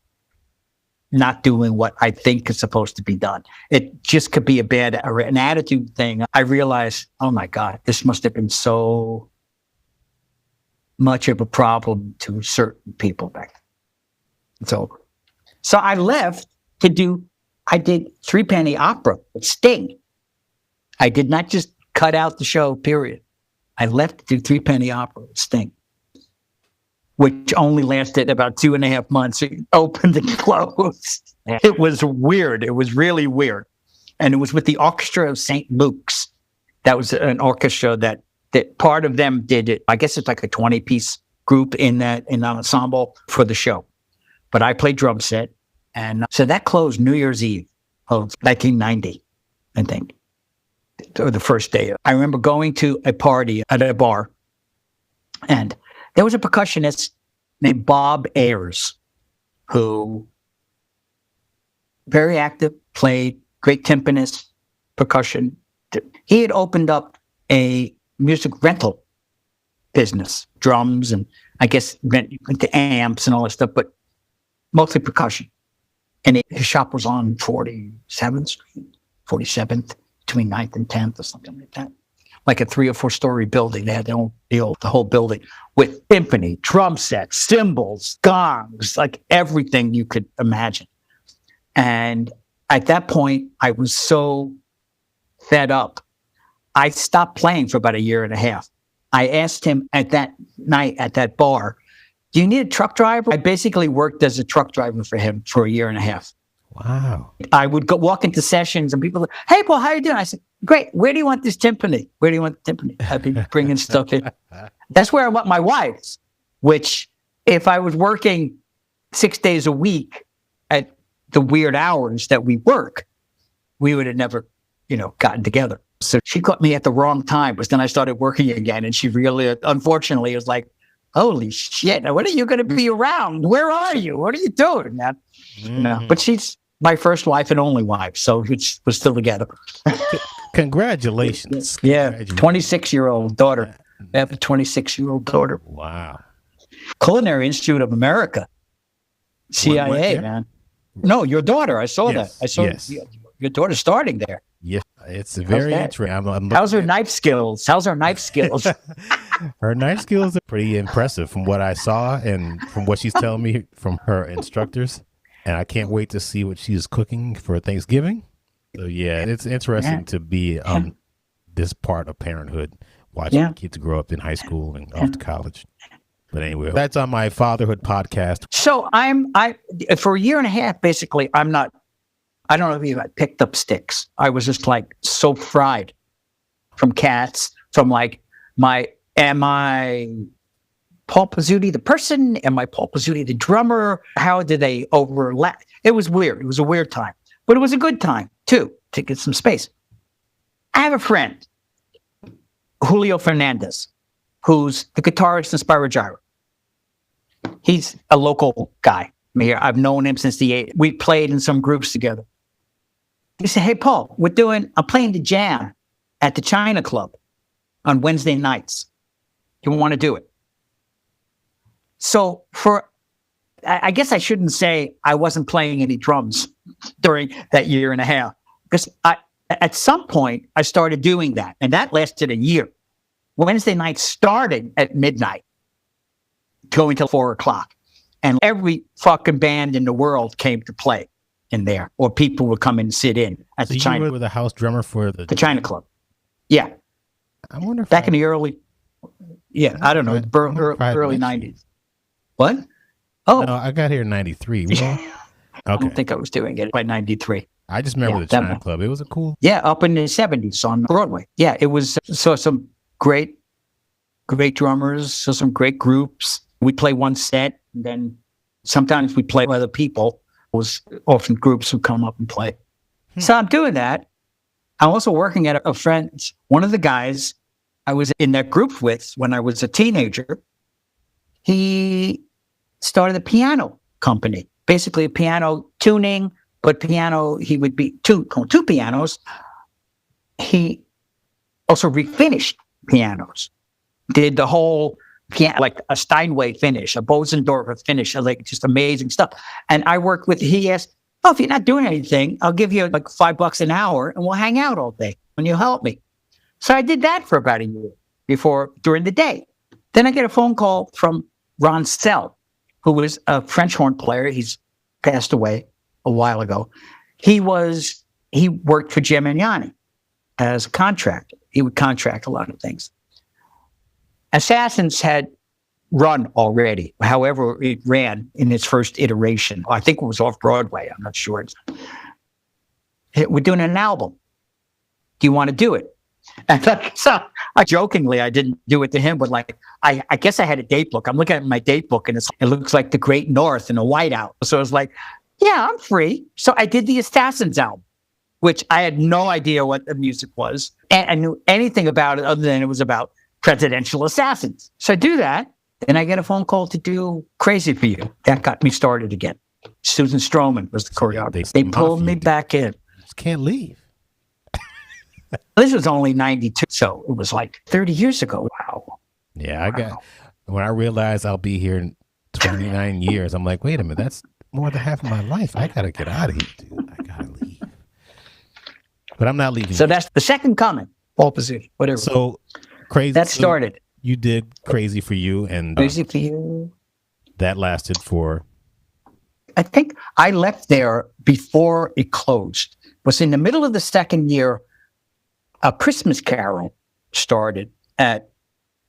not doing what I think is supposed to be done. It just could be an attitude thing. I realize, oh my God, this must have been so much of a problem to certain people back then. It's over. So I left I did Three Penny Opera with Sting. I did not just cut out the show, period. I left to do Three Penny Opera with Sting, which only lasted about 2.5 months. It opened and closed. It was weird. It was really weird. And it was with the Orchestra of St. Luke's. That was an orchestra that part of them did it. I guess it's like a 20-piece group in an ensemble for the show. But I played drum set. And so that closed New Year's Eve of 1990, I think, or the first day. I remember going to a party at a bar, and there was a percussionist named Bob Ayers, who very active, played great timpanist, percussion. He had opened up a music rental business, drums, and I guess rent the amps and all that stuff, but mostly percussion. And his shop was on 47th Street, 47th, between 9th and 10th or something like that. Like a 3 or 4 story building. They had the whole building with timpani, drum sets, cymbals, gongs, like everything you could imagine. And at that point, I was so fed up. I stopped playing for about 1.5 years. I asked him at that night at that bar, do you need a truck driver? I basically worked as a truck driver for him for 1.5 years.
Wow.
I would walk into sessions and people would, hey, Paul, how you doing? I said, great. Where do you want this timpani? Where do you want the timpani? I'd be bringing stuff in. That's where I want my wives, which if I was working 6 days a week at the weird hours that we work, we would have never, gotten together. So she caught me at the wrong time, but then I started working again. And she really, unfortunately, was like, holy shit, when are you going to be around? Where are you? What are you doing, man? But she's my first wife and only wife, so we're still together.
Congratulations.
Yeah, 26-year-old daughter. I have a 26-year-old daughter.
Wow.
Culinary Institute of America. CIA, man. No, your daughter. I saw that. I saw your daughter starting there.
Yeah, it's very interesting.
How's her knife skills? Her knife skills
are pretty impressive from what I saw and from what she's telling me from her instructors. And I can't wait to see what she's cooking for Thanksgiving. So yeah, it's interesting to be this part of parenthood, watching kids grow up in high school and off to college. But anyway, that's on my fatherhood podcast.
So I for 1.5 years, basically, I don't know if I picked up sticks. I was just like so fried from cats, from like am I Paul Pizzuti the person? Am I Paul Pizzuti the drummer? How did they overlap? It was weird. It was a weird time, but it was a good time too, to get some space. I have a friend, Julio Fernandez, who's the guitarist in Spyro Gyra. He's a local guy. I've known him since the 80s. We played in some groups together. He said, hey, Paul, I'm playing the jam at the China Club on Wednesday nights. You want to do it? So I guess I shouldn't say I wasn't playing any drums during that 1.5 years, because at some point I started doing that, and that lasted 1 year. Wednesday nights started at midnight, going till 4:00. And every fucking band in the world came to play in there, or people would come and sit in at the China.
You were the house drummer for the
China Club. Yeah.
I wonder if
in the early, I don't know, early 90s. What? Oh,
No, I got here in 93. Well,
I
okay.
don't think I was doing it by 93.
I just remember
Yeah,
the
that
Chime
one.
Club. It was a cool.
Yeah, up in the 70s on Broadway. Yeah, it was, saw some great drummers, saw some great groups. We play one set, and then sometimes we play with other people. It was often groups who come up and play. So I'm doing that. I'm also working at a friend's. One of the guys I was in that group with when I was a teenager, he started a piano company, basically a piano tuning, but piano, he would be two pianos. He also refinished pianos, did the whole piano, like a Steinway finish, a Bosendorfer finish, like just amazing stuff. And I worked with, he asked, oh, if you're not doing anything, I'll give you like $5 an hour and we'll hang out all day and you'll help me. So I did that for about a year during the day. Then I get a phone call from Ron Sell, who was a French horn player. He's passed away a while ago. He worked for Gemignani as a contractor. He would contract a lot of things. Assassins had run already. However, it ran in its first iteration. I think it was off Broadway. I'm not sure. We're doing an album. Do you want to do it? And so I jokingly, I didn't do it to him, but like, I guess I had a date book. I'm looking at my date book and it looks like the Great North and a whiteout. So I was like, yeah, I'm free. So I did the Assassins album, which I had no idea what the music was. And I knew anything about it other than it was about presidential assassins. So I do that. Then I get a phone call to do Crazy for You. That got me started again. Susan Stroman was the choreographer. They pulled me back in.
Just can't leave.
This was only 92, so it was like 30 years ago. Wow.
Yeah, when I realized I'll be here in 29 years, I'm like, wait a minute, that's more than half of my life. I got to get out of here, dude. I got to leave. But I'm not leaving.
So that's the second coming. Paul Pizzuti, whatever.
So Crazy.
That started.
You did Crazy for You, and
Crazy for You.
That lasted for.
I think I left there before it closed. It was in the middle of the second year. A Christmas Carol started at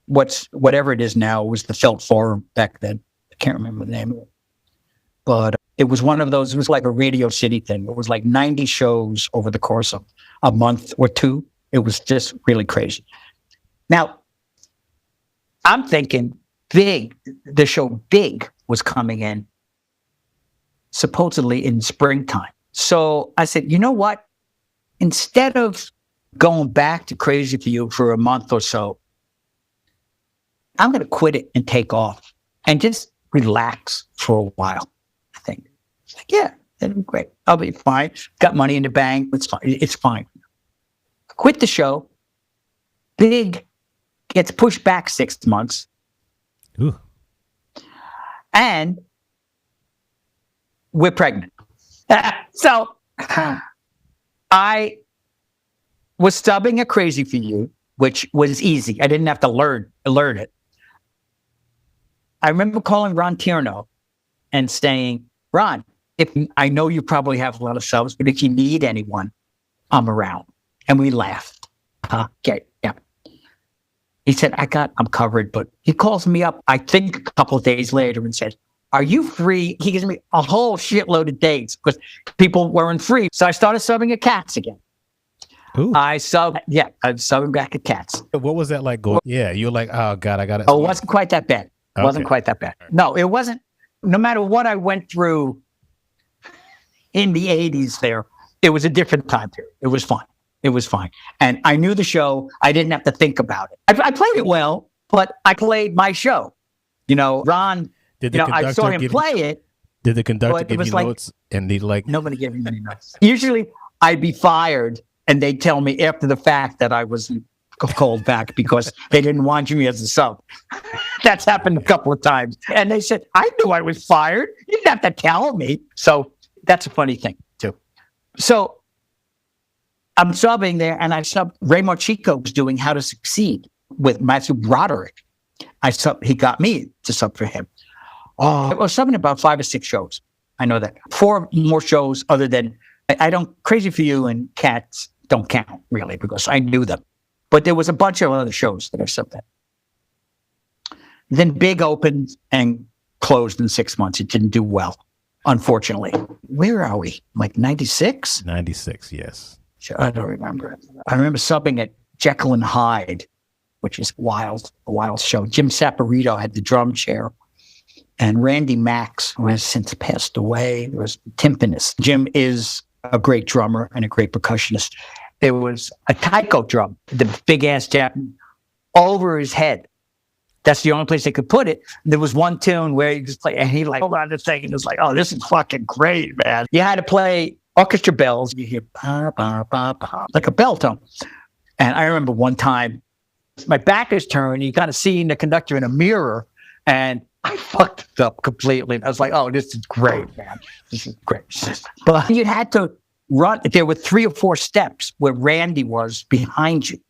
whatever it is now. It was the Felt Forum back then. I can't remember the name of it. But it was one of those, it was like a Radio City thing. It was like 90 shows over the course of a month or two. It was just really crazy. Now, I'm thinking the show Big was coming in supposedly in springtime. So I said, you know what? Instead of going back to Crazy for You for a month or so, I'm going to quit it and take off and just relax for a while. I think, it's like, yeah, that'll be great. I'll be fine. Got money in the bank. It's fine. It's fine. Quit the show. Big gets pushed back 6 months.
Ooh.
And we're pregnant. So I was subbing a Crazy for You, which was easy. I didn't have to learn it. I remember calling Ron Tierno and saying, Ron, if I know you probably have a lot of subs, but if you need anyone, I'm around. And we laughed. Okay, yeah. He said, I'm covered, but he calls me up, I think a couple of days later and says, are you free? He gives me a whole shitload of dates because people weren't free. So I started subbing at Cats again.
Ooh.
I'm subbing back at Cats.
What was that like going? Yeah, you're like, oh God, I got it.
Oh, it wasn't quite that bad.
Okay.
Wasn't quite that bad. No, it wasn't. No matter what I went through in the 80s there, it was a different time period. It was fine. It was fine. And I knew the show. I didn't have to think about it. I played it well, but I played my show. You know, Ron, I saw him play it.
Did the conductor give you notes? And he
nobody gave me any notes. Usually I'd be fired and they'd tell me after the fact that I was called back because they didn't want me as a sub. That's happened a couple of times. And they said, I knew I was fired. You didn't have to tell me. So that's a funny thing too. So I'm subbing there and I subbed. Ray Marchico was doing How to Succeed with Matthew Broderick. He got me to sub for him. I was subbing about 5 or 6 shows. I know that. 4 more shows other than, I don't, Crazy for You and Cats don't count really because I knew them. But there was a bunch of other shows that I subbed at. Then Big opened and closed in 6 months. It didn't do well, unfortunately. Where are we? Like 96?
96, yes.
I don't remember. I remember subbing at Jekyll and Hyde, which is a wild show. Jim Saporito had the drum chair. And Randy Max, who has since passed away, was the timpanist. Jim is a great drummer and a great percussionist. There was a taiko drum, the big-ass Japanese, over his head. That's the only place they could put it. There was one tune where he just played, and he like, hold on a second. It was like, oh, this is fucking great, man. You had to play orchestra bells. You hear, bah, bah, bah, bah, like a bell tone. And I remember one time, my back is turned, you kind of seeing the conductor in a mirror, and I fucked it up completely. I was like, oh, this is great, man. This is great. But you had to run. There were 3 or 4 steps where Randy was behind you.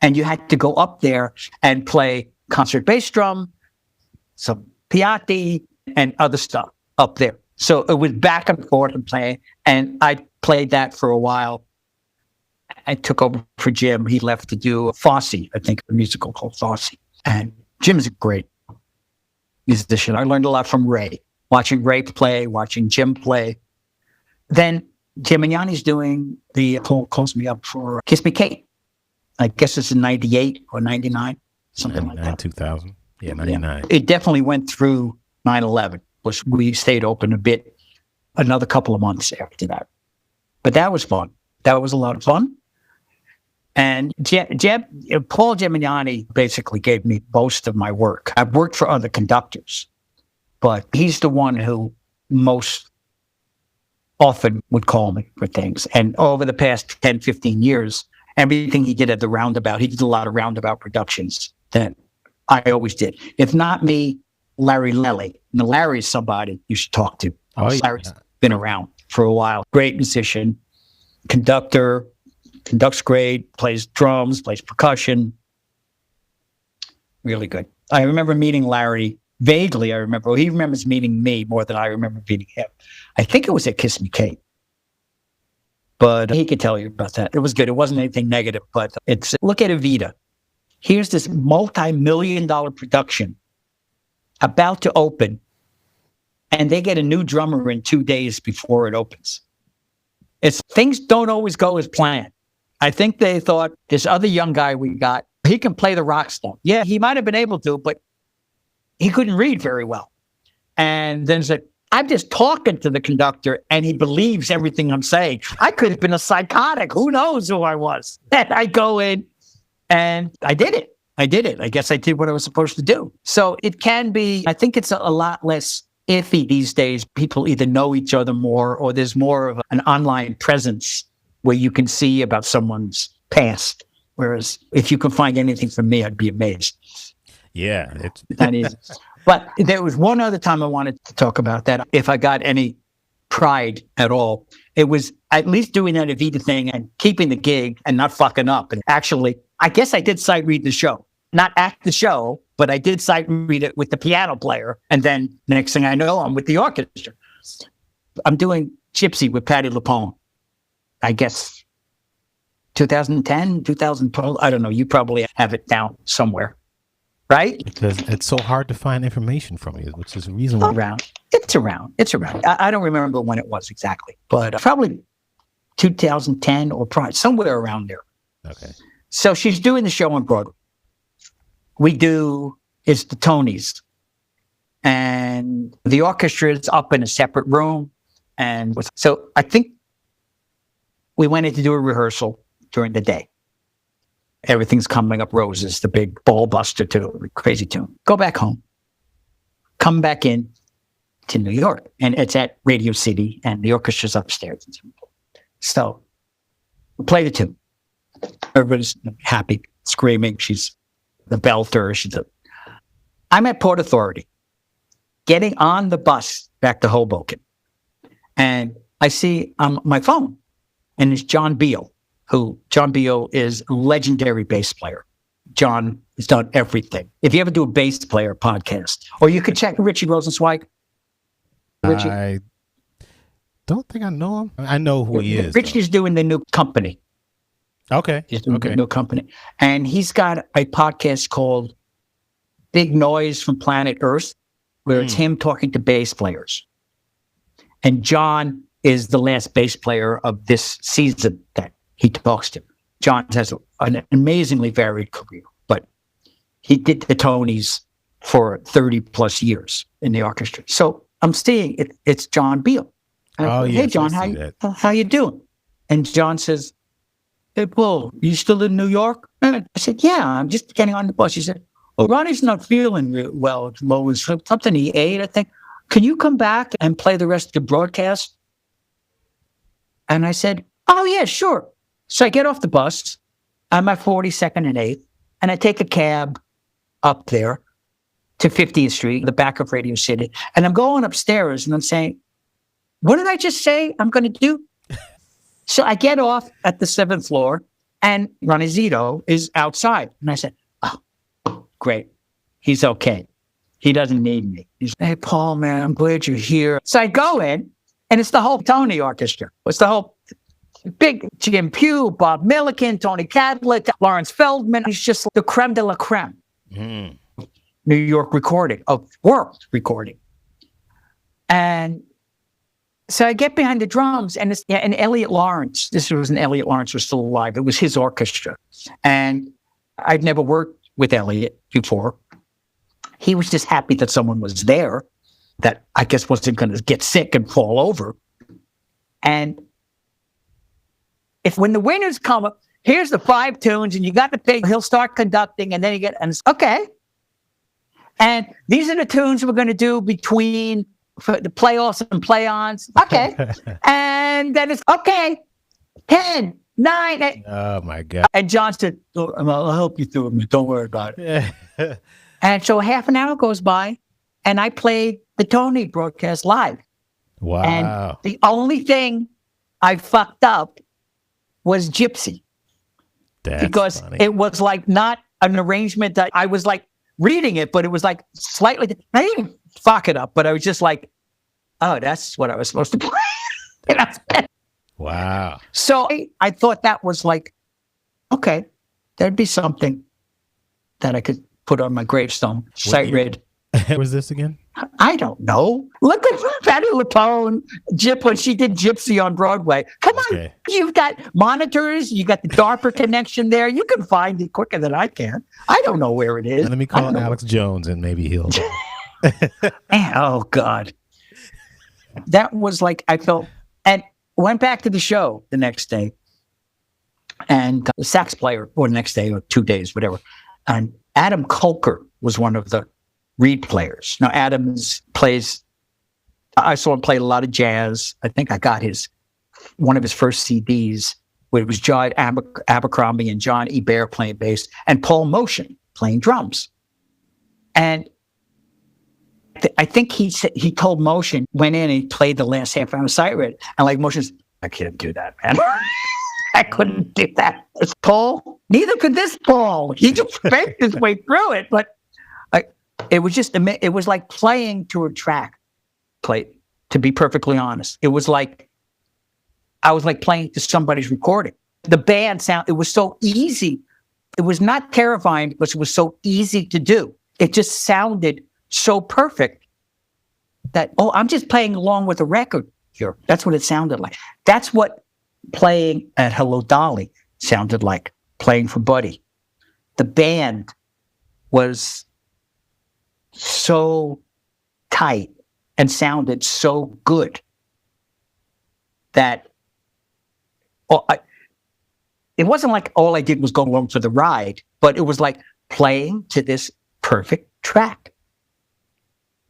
And you had to go up there and play concert bass drum, some Piatti, and other stuff up there. So it was back and forth and playing. And I played that for a while. I took over for Jim. He left to do Fosse, I think, a musical called Fosse. And Jim's great. musician. I learned a lot from Ray, watching Ray play, watching Jim play. Then Jim and Yanni's doing the calls me up for Kiss Me Kate. I guess it's in 98 or 99, something like that.
2000. Yeah, 99.
Yeah. It definitely went through 9/11, which we stayed open a bit, another couple of months after that. But that was fun. That was a lot of fun. And Paul Gemignani basically gave me most of my work. I've worked for other conductors, but he's the one who most often would call me for things. And over the past 10, 15 years, everything he did at the Roundabout, he did a lot of Roundabout productions that I always did. If not me, Larry Lelly. Now, Larry's somebody you should talk to.
Oh, yeah.
Larry's been around for a while. Great musician, conductor, conducts great, plays drums, plays percussion. Really good. I remember meeting Larry vaguely. He remembers meeting me more than I remember meeting him. I think it was at Kiss Me Kate. But he could tell you about that. It was good. It wasn't anything negative, but look at Evita. Here's this multi-million-dollar production about to open, and they get a new drummer in 2 days before it opens. Things don't always go as planned. I think they thought, this other young guy we got, he can play the rock stuff. Yeah, he might have been able to, but he couldn't read very well. And then said, I'm just talking to the conductor and he believes everything I'm saying. I could have been a psychotic. Who knows who I was? And I go in and I did it. I guess I did what I was supposed to do. So it can be, I think it's a lot less iffy these days. People either know each other more or there's more of an online presence where you can see about someone's past. Whereas if you can find anything from me, I'd be amazed.
Yeah.
It's that easy. But there was one other time I wanted to talk about that. If I got any pride at all, it was at least doing that Evita thing and keeping the gig and not fucking up. And actually, I guess I did sight read the show. Not act the show, but I did sight read it with the piano player. And then next thing I know, I'm with the orchestra. I'm doing Gypsy with Patti LuPone. I guess 2010, 2012. I don't know. You probably have it down somewhere. Right?
Because it's so hard to find information from you, which is a reason why.
It's around. I don't remember when it was exactly, but probably 2010 or probably somewhere around there.
Okay. So
she's doing the show on Broadway. It's the Tonys. And the orchestra is up in a separate room. And so I think we went in to do a rehearsal during the day. Everything's Coming Up Roses, the big ball buster tune, crazy tune. Go back home. Come back in to New York. And it's at Radio City, and the orchestra's upstairs. So we play the tune. Everybody's happy, screaming. She's the belter. I'm at Port Authority, getting on the bus back to Hoboken. And I see on my phone, and it's John Beal. John Beal is a legendary bass player. John has done everything. If you ever do a bass player podcast, or you could check Richie Rosenzweig. Richie?
I don't think I know him. I know who he is.
Richie's doing the new company.
Okay.
He's doing the new company. And he's got a podcast called Big Noise from Planet Earth. where it's him talking to bass players. And John is the last bass player of this season that he talks to. John has an amazingly varied career, but he did the Tonys for 30 plus years in the orchestra. So I'm seeing it's John Beal. Hey, John, how you doing? And John says, hey, Paul, you still in New York? And I said, yeah, I'm just getting on the bus. He said, well, Ronnie's not feeling real well at the moment. Something he ate, I think. Can you come back and play the rest of the broadcast? And I said, oh, yeah, sure. So I get off the bus. I'm at 42nd and 8th, and I take a cab up there to 50th Street, the back of Radio City. And I'm going upstairs, and I'm saying, what did I just say I'm going to do? So I get off at the 7th floor, and Ronnie Zito is outside. And I said, oh, great. He's okay. He doesn't need me. He's, hey, Paul, man, I'm glad you're here. So I go in, and it's the whole Tony Orchestra. It's the whole big Jim Pugh, Bob Milliken, Tony Cadlet, Lawrence Feldman. He's just the creme de la creme. New York recording, of world recording. And so I get behind the drums, and Elliot Lawrence, this was when Elliot Lawrence was still alive. It was his orchestra. And I'd never worked with Elliot before. He was just happy that someone was there that I guess wasn't going to get sick and fall over. And when the winners come up, here's the 5 tunes, and you got to pick, he'll start conducting, and then you get, and it's, okay. And these are the tunes we're going to do between the playoffs and play-ons. Okay. And then it's, okay, 10, 9, 8.
Oh, my God.
And John said, oh, I'll help you through it. Don't worry about it. And so half an hour goes by, and I played the Tony broadcast live.
Wow.
And the only thing I fucked up was Gypsy.
That's
because
funny.
It was like not an arrangement that I was like reading it, but it was like slightly, I didn't fuck it up, but I was just like, oh, that's what I was supposed to play.
Wow.
So I thought that was like, okay, there'd be something that I could put on my gravestone. Sight read.
What was this again?
I don't know. Look at Patti LuPone, when she did Gypsy on Broadway. Come on, you've got monitors, you got the DARPA connection there. You can find it quicker than I can. I don't know where it is.
And let me call Alex Jones, and maybe he'll.
Oh God, that was like I felt, and went back to the show the next day, and the sax player, or the next day, or 2 days, whatever, and Adam Kolker was one of the reed players. Now, Adams plays, I saw him play a lot of jazz. I think I got one of his first CDs where it was John Abercrombie and John Ebert playing bass and Paul Motion playing drums. And I think he told Motion, went in and he played the last half hour of sight read. And like Motion's, I can't do that, man. I couldn't do that. It's Paul. Neither could this Paul. He just faked his way through it. But it was like playing to a track, to be perfectly honest. It was like, I was like playing to somebody's recording. The band sound, it was so easy. It was not terrifying because it was so easy to do. It just sounded so perfect that, oh, I'm just playing along with a record here. That's what it sounded like. That's what playing at Hello Dolly sounded like, playing for Buddy. The band was so tight and sounded so good that it wasn't like all I did was go along for the ride, but it was like playing to this perfect track.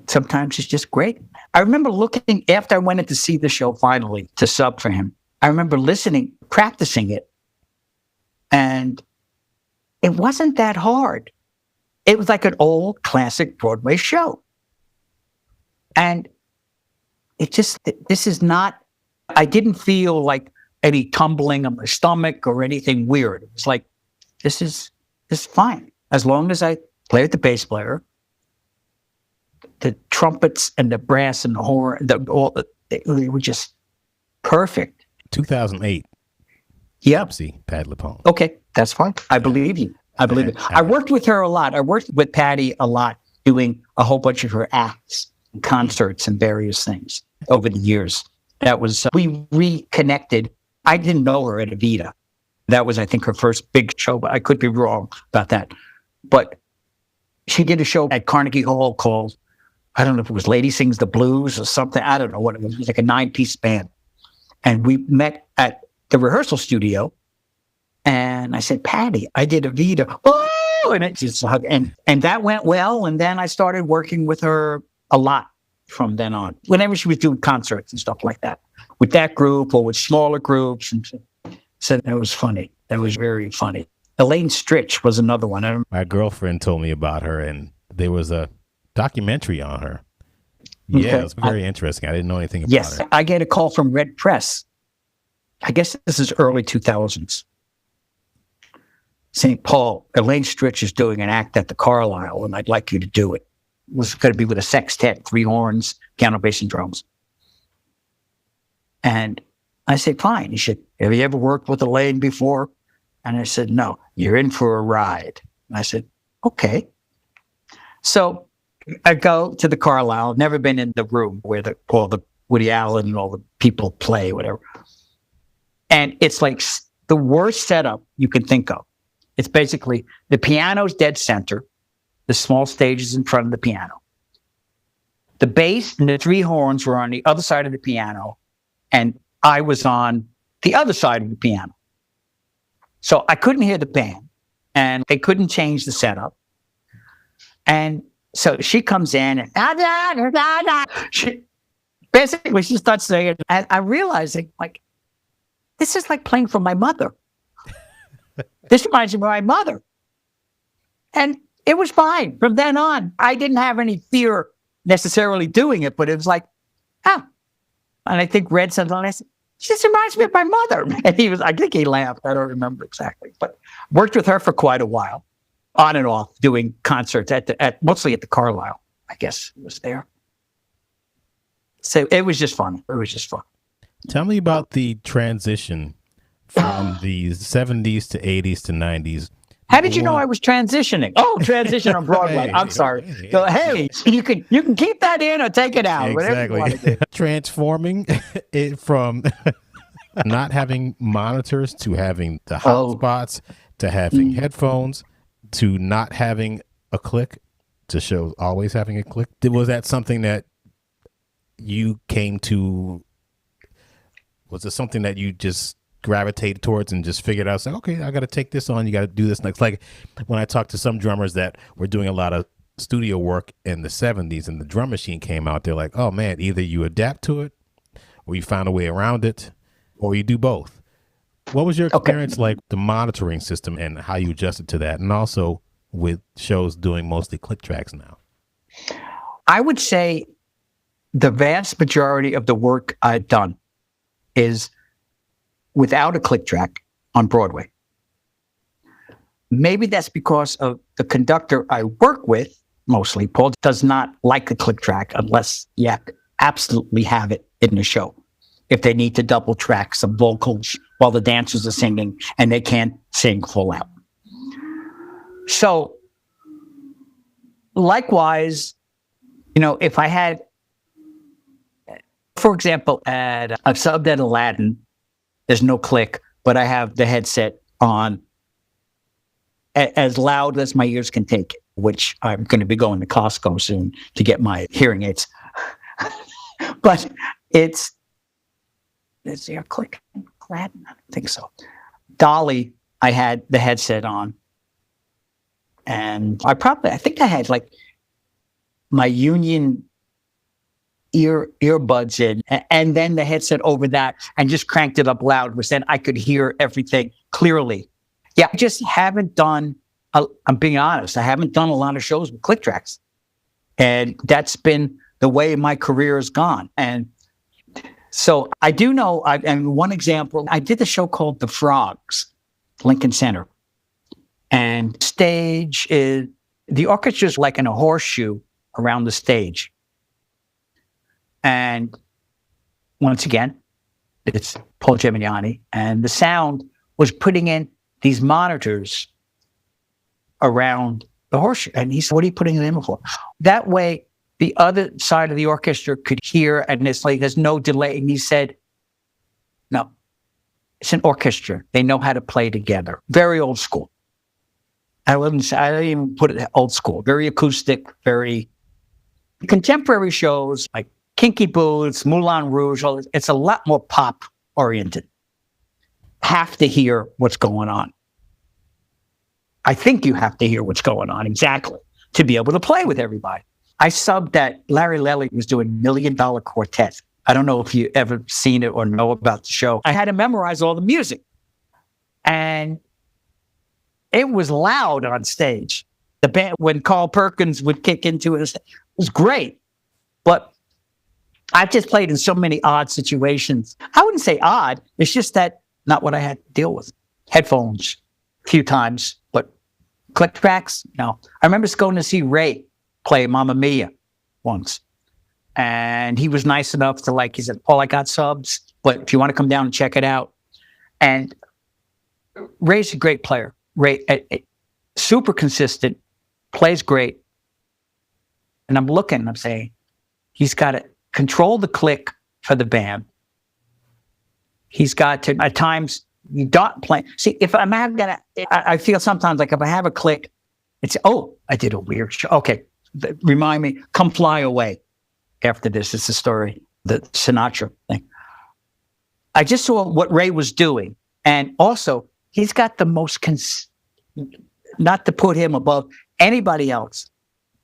Sometimes it's just great. I remember looking, after I went in to see the show finally, to sub for him, I remember listening, practicing it, and it wasn't that hard. It was like an old classic Broadway show. And this is not, I didn't feel like any tumbling of my stomach or anything weird. It was like, this is fine. As long as I play with the bass player, the trumpets and the brass and the horn, they were just perfect.
2008.
Yep.
Gypsy, Patti LuPone.
Okay, that's fine. I believe you. I believe it. I worked with her a lot. I worked with Patti a lot doing a whole bunch of her acts and concerts and various things over the years. That was, we reconnected. I didn't know her at Evita. That was, I think, her first big show, but I could be wrong about that. But she did a show at Carnegie Hall called, I don't know if it was Lady Sings the Blues or something. I don't know what it was. It was like a 9-piece band. And we met at the rehearsal studio. And I said, Patty, I did Evita. Oh, and it just and that went well. And then I started working with her a lot from then on. Whenever she was doing concerts and stuff like that, with that group or with smaller groups. And so that was funny. That was very funny. Elaine Stritch was another one.
My girlfriend told me about her, and there was a documentary on her. Yeah,
Okay.
it was very interesting. I didn't know anything about
Yes,
her.
I get a call from Red Press. I guess this is early 2000s. St. Paul, Elaine Stritch is doing an act at the Carlisle, and I'd like you to do it. It was going to be with a sextet, 3 horns, piano, bass, and drums. And I said, fine. He said, have you ever worked with Elaine before? And I said, no, you're in for a ride. And I said, okay. So I go to the Carlisle. I've never been in the room where all the Woody Allen and all the people play, whatever. And it's like the worst setup you can think of. It's basically the piano's dead center. The small stage is in front of the piano. The bass and the 3 horns were on the other side of the piano. And I was on the other side of the piano. So I couldn't hear the band. And they couldn't change the setup. And so she comes in and she starts saying, and I'm realizing, like, this is like playing for my mother. This reminds me of my mother. And it was fine. From then on, I didn't have any fear necessarily doing it, but it was like, oh. And I think Red said, this reminds me of my mother. And I think he laughed. I don't remember exactly, but worked with her for quite a while, on and off, doing concerts mostly at the Carlisle, I guess it was there. So it was just fun. It was just fun.
Tell me about the transition from the 70s to 80s to 90s.
How did you know I was transitioning? Oh, transition on Broadway. I'm sorry. So, hey, you can keep that in or take it out.
Exactly.
Whatever you want to do.
Transforming it from not having monitors to having the hotspots to having headphones to not having a click to show always having a click. Was that something that you came to? Was it something that you just gravitated towards and just figured out, like, okay, I got to take this on. You got to do this next. Like when I talked to some drummers that were doing a lot of studio work in the 70s and the drum machine came out, they're like, oh man, either you adapt to it or you find a way around it or you do both. What was your experience like, the monitoring system and how you adjusted to that? And also with shows doing mostly click tracks now.
I would say the vast majority of the work I've done is without a click track on Broadway. Maybe that's because of the conductor I work with, mostly. Paul does not like the click track unless you absolutely have it in the show. If they need to double track some vocals while the dancers are singing and they can't sing full out. So likewise, if I had, for example, I've subbed at Aladdin, there's no click, but I have the headset on as loud as my ears can take it, which I'm going to be going to Costco soon to get my hearing aids. But is there a click? Aladdin? I don't think so. Dolly, I had the headset on. And I think I had like my Union earbuds in, and then the headset over that, and just cranked it up loud, which then I could hear everything clearly. Yeah, I just haven't done, I'm being honest, I haven't done a lot of shows with click tracks. And that's been the way my career has gone. And so I do know, and one example, I did the show called The Frogs, Lincoln Center. And stage is, the orchestra is like in a horseshoe around the stage. And once again, it's Paul Gemignani, and the sound was putting in these monitors around the horseshoe. And he said, what are you putting it in for? That way, the other side of the orchestra could hear, and it's like there's no delay. And he said, no, it's an orchestra. They know how to play together. Very old school. I didn't even put it old school. Very acoustic, very contemporary shows like Kinky Boots, Moulin Rouge. It's a lot more pop oriented. Have to hear what's going on. I think you have to hear what's going on exactly to be able to play with everybody. I subbed that Larry Lelly was doing $1 Million Quartet. I don't know if you ever seen it or know about the show. I had to memorize all the music. And it was loud on stage. The band, when Carl Perkins would kick into it was great. But I've just played in so many odd situations. I wouldn't say odd. It's just that not what I had to deal with. Headphones a few times, but click tracks, no. I remember going to see Ray play Mamma Mia once. And he was nice enough to he said, Paul, I got subs, but if you want to come down and check it out. And Ray's a great player. Ray, super consistent, plays great. And I'm looking, I'm saying, he's got to control the click for the band. He's got to, at times, you don't play. See, if I'm gonna, I feel sometimes like if I have a click, it's, I did a weird show. Okay, remind me, Come Fly Away. After this, it's the story, the Sinatra thing. I just saw what Ray was doing. And also, he's got the most, not to put him above anybody else,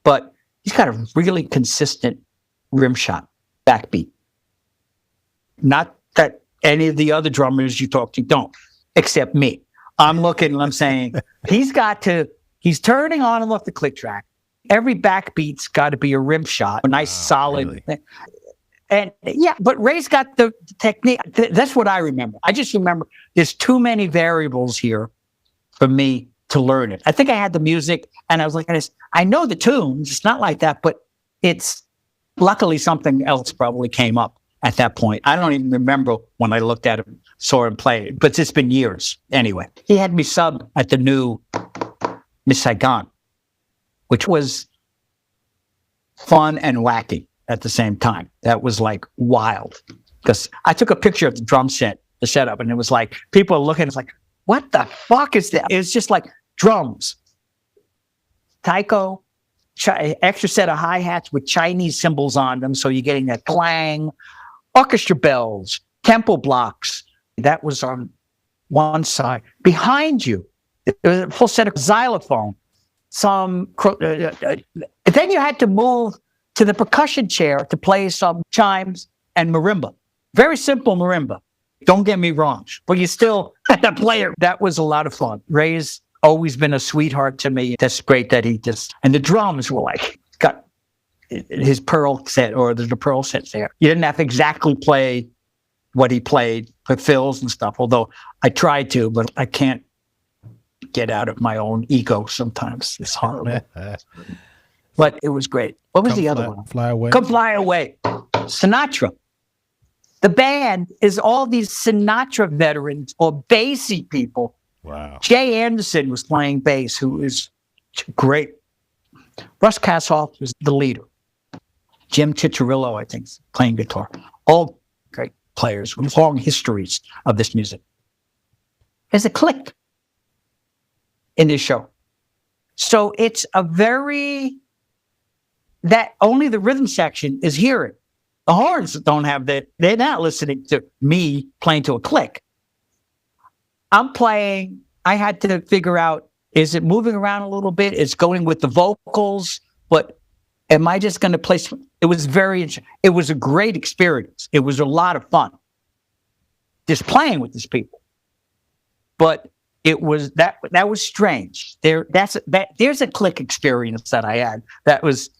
but he's got a really consistent rim shot, backbeat. Not that any of the other drummers you talk to don't, except me. I'm looking and I'm saying, he's turning on and off the click track. Every backbeat's got to be a rim shot, a nice solid thing. And yeah, but Ray's got the technique. That's what I remember. I just remember there's too many variables here for me to learn it. I think I had the music and I was like, I know the tunes. It's not like that, but it's luckily something else probably came up at that point. I don't even remember when I looked at him, saw him play, but it's been years. Anyway, he had me sub at the new Miss Saigon, which was fun and wacky at the same time. That was like wild. Because I took a picture of the drum set, the setup, and it was like, people are looking, it's like, what the fuck is that? It's just like drums, taiko, extra set of hi-hats with Chinese symbols on them, so you're getting that clang, orchestra bells, tempo blocks. That was on one side. Behind you, there was a full set of xylophone. Then you had to move to the percussion chair to play some chimes and marimba. Very simple marimba. Don't get me wrong, but you still had to play it. That was a lot of fun. Ray's always been a sweetheart to me. That's great that and the drums were like, got his pearl set or the pearl set there. You didn't have to exactly play what he played for fills and stuff, although I tried to, but I can't get out of my own ego sometimes. It's horrible. But it was great. What was the other one?
Fly Away.
Come Fly Away. Sinatra. The band is all these Sinatra veterans or bassy people.
Wow.
Jay Anderson was playing bass, who is great. Russ Kassoff was the leader. Jim Ciccirillo, I think, is playing guitar. All great players with long histories of this music. There's a click in this show. So it's that only the rhythm section is hearing. The horns don't have that. They're not listening to me playing to a click. I'm playing. I had to figure out, is it moving around a little bit? It's going with the vocals, but am I just going to play? It was a great experience. It was a lot of fun just playing with these people. But it was that was strange. There's a click experience that I had that was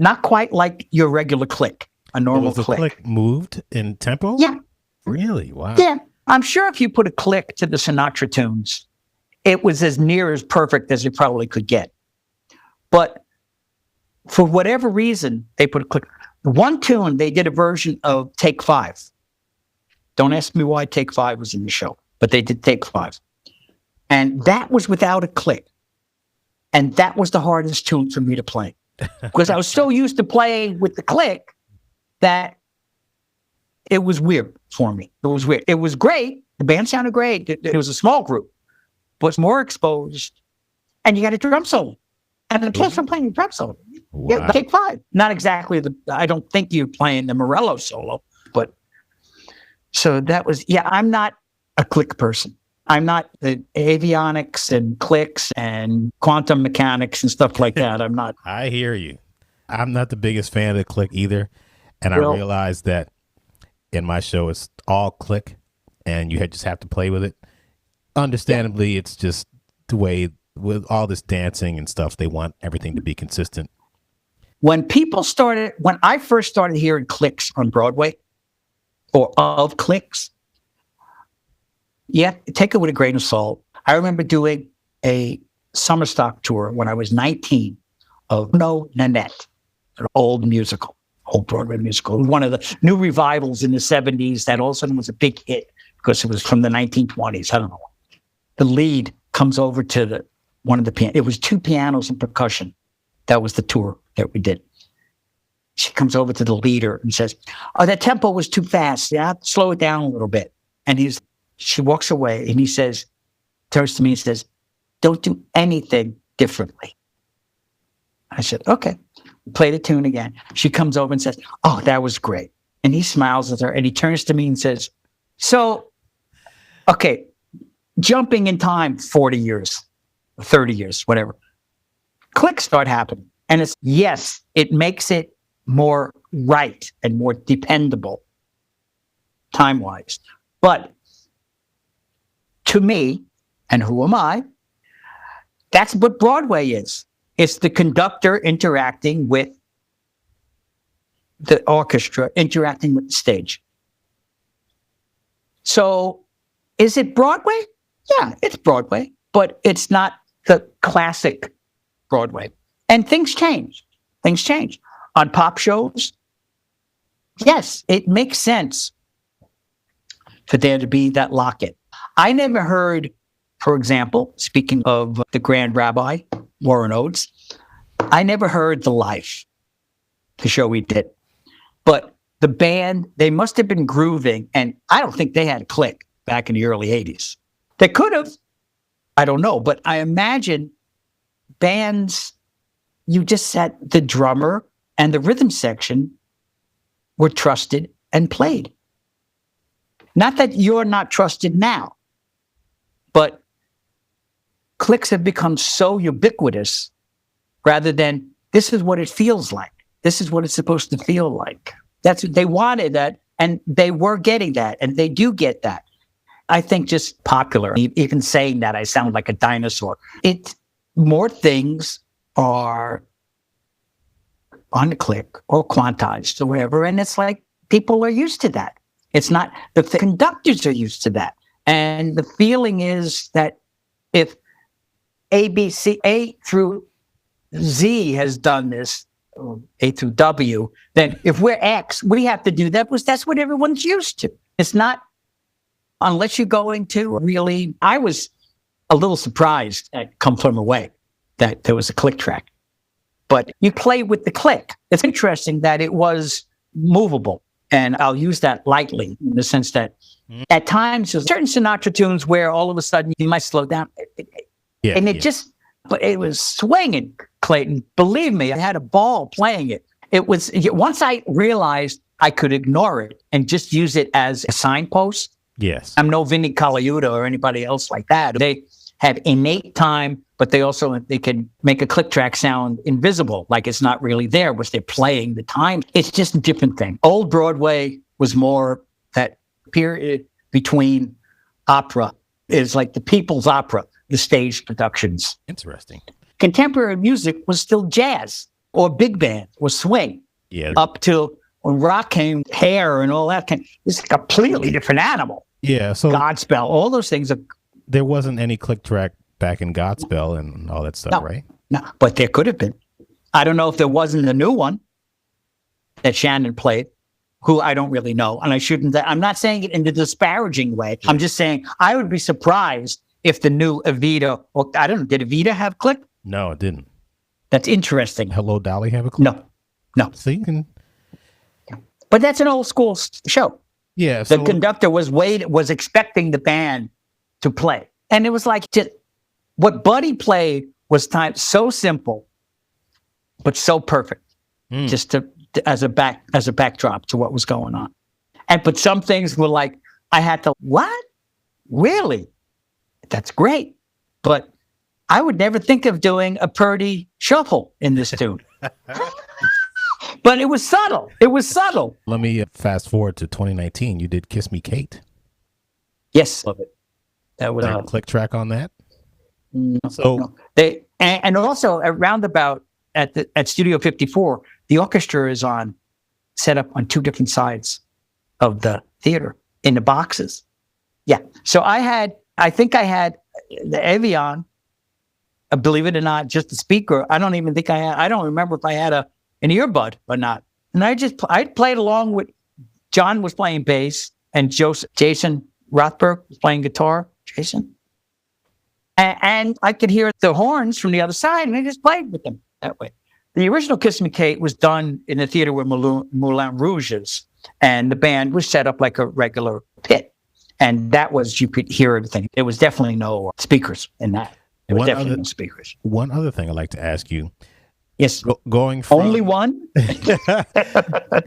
not quite like your regular click, a normal click.
The click moved in tempo?
Yeah.
Really? Wow.
Yeah. I'm sure if you put a click to the Sinatra tunes, it was as near as perfect as it probably could get. But for whatever reason, they put a click. One tune, they did a version of Take 5. Don't ask me why Take 5 was in the show, but they did Take 5. And that was without a click. And that was the hardest tune for me to play because I was so used to playing with the click that it was weird for me. It was weird. It was great. The band sounded great. It was a small group, but it's more exposed. And you got a drum solo. And the plus I'm playing a drum solo.
Wow.
Yeah, take 5. Not exactly I don't think you're playing the Morello solo, but so that was, I'm not a click person. I'm not the avionics and clicks and quantum mechanics and stuff like that. I'm not.
I hear you. I'm not the biggest fan of the click either. And I realized that in my show, it's all click and you just have to play with it. Understandably, it's just the way with all this dancing and stuff, they want everything to be consistent.
When I first started hearing clicks on Broadway or of clicks, take it with a grain of salt. I remember doing a summer stock tour when I was 19 of No Nanette, an old Broadway musical. It was one of the new revivals in the 70s that all of a sudden was a big hit because it was from the 1920s. I don't know. The lead comes over to one of the pianos. It was 2 pianos and percussion. That was the tour that we did. She comes over to the leader and says, "Oh, that tempo was too fast. Yeah, slow it down a little bit." And she walks away and turns to me and says, "Don't do anything differently." I said, "Okay." Play the tune again. She comes over and says, "Oh, that was great." And he smiles at her and he turns to me and says, "So, okay, jumping in time 40 years, 30 years, whatever, clicks start happening. And it makes it more right and more dependable time-wise. But to me, and who am I, that's what Broadway is. It's the conductor interacting with the orchestra, interacting with the stage. So is it Broadway? Yeah, it's Broadway, but it's not the classic Broadway. And things change. Things change. On pop shows, yes, it makes sense for there to be that lock-in. I never heard, for example, speaking of the Grand Rabbi, Warren Oates, I never heard The Life, the show we did. But the band, they must have been grooving, and I don't think they had a click back in the early 80s. They could have. I don't know. But I imagine bands, you just said the drummer and the rhythm section were trusted and played. Not that you're not trusted now, but clicks have become so ubiquitous rather than this is what it feels like. This is what it's supposed to feel like. They wanted that, and they were getting that, and they do get that. I think just popular, even saying that, I sound like a dinosaur. More things are on the click or quantized or whatever, and it's like people are used to that. It's not, the conductors are used to that. And the feeling is that if A through Z has done this, A through W, then if we're X, we have to do that because that's what everyone's used to. It's not, unless you're going to really, I was a little surprised at Come From Away that there was a click track. But you play with the click. It's interesting that it was movable. And I'll use that lightly in the sense that at times there's certain Sinatra tunes where all of a sudden you might slow down. But it was swinging, Clayton. Believe me, I had a ball playing it. It was, once I realized I could ignore it and just use it as a signpost.
Yes.
I'm no Vinnie Colaiuta or anybody else like that. They have innate time, but they can make a click track sound invisible, like it's not really there, which they're playing the time. It's just a different thing. Old Broadway was more that period between opera. Is like the people's opera, the stage productions.
Interesting.
Contemporary music was still jazz or big band or swing.
Yeah.
Up till when rock came, hair and all that it's a completely different animal.
Yeah. So
Godspell, all those things.
There wasn't any click track back in Godspell and all that stuff, right?
No, but there could have been. I don't know if there wasn't a new one that Shannon played, who I don't really know. And I'm not saying it in a disparaging way. I'm just saying I would be surprised if the new Evita, or I don't know, did Evita have click?
No, it didn't.
That's interesting.
Hello, Dolly, have a clue?
No.
So you can.
But that's an old school show.
Yeah.
The conductor was expecting the band to play. And it was like what Buddy played was timed so simple, but so perfect. Just as a backdrop to what was going on. But some things were like, I had to, what? Really? That's great. But I would never think of doing a Purdy shuffle in this tune. But it was subtle. It was subtle.
Let me fast forward to 2019. You did Kiss Me, Kate.
Yes. Love it. That was
a click track on that.
No. They and also around about at Studio 54, the orchestra is set up on two different sides of the theater in the boxes. Yeah. So I think I had the Avion, believe it or not, just a speaker. I don't remember if I had an earbud or not. And I played along with, John was playing bass and Jason Rothberg was playing guitar. Jason. And I could hear the horns from the other side, and I just played with them that way. The original Kiss Me Kate was done in the theater where Moulin Rouge is, and the band was set up like a regular pit. And that was, you could hear everything. There was definitely no speakers in that. There was definitely no speakers.
One other thing I'd like to ask you.
Yes.
Going from
only one?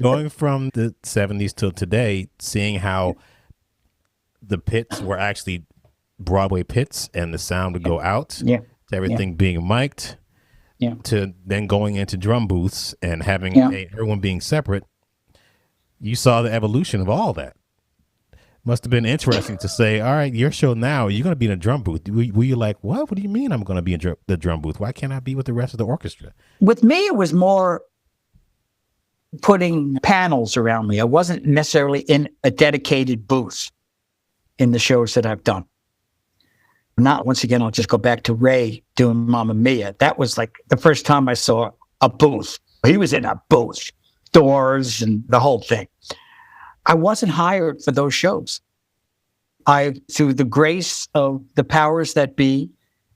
Going from the 70s till today, seeing how the pits were actually Broadway pits and the sound would go out to everything being mic'd to then going into drum booths and having everyone being separate. You saw the evolution of all that. Must have been interesting to say, all right, your show now, you're going to be in a drum booth. Were you like, what do you mean I'm going to be in the drum booth? Why can't I be with the rest of the orchestra?
With me, it was more putting panels around me. I wasn't necessarily in a dedicated booth in the shows that I've done. Not, once again, I'll just go back to Ray doing Mamma Mia. That was like the first time I saw a booth. He was in a booth, doors and the whole thing. I wasn't hired for those shows. Through the grace of the powers that be,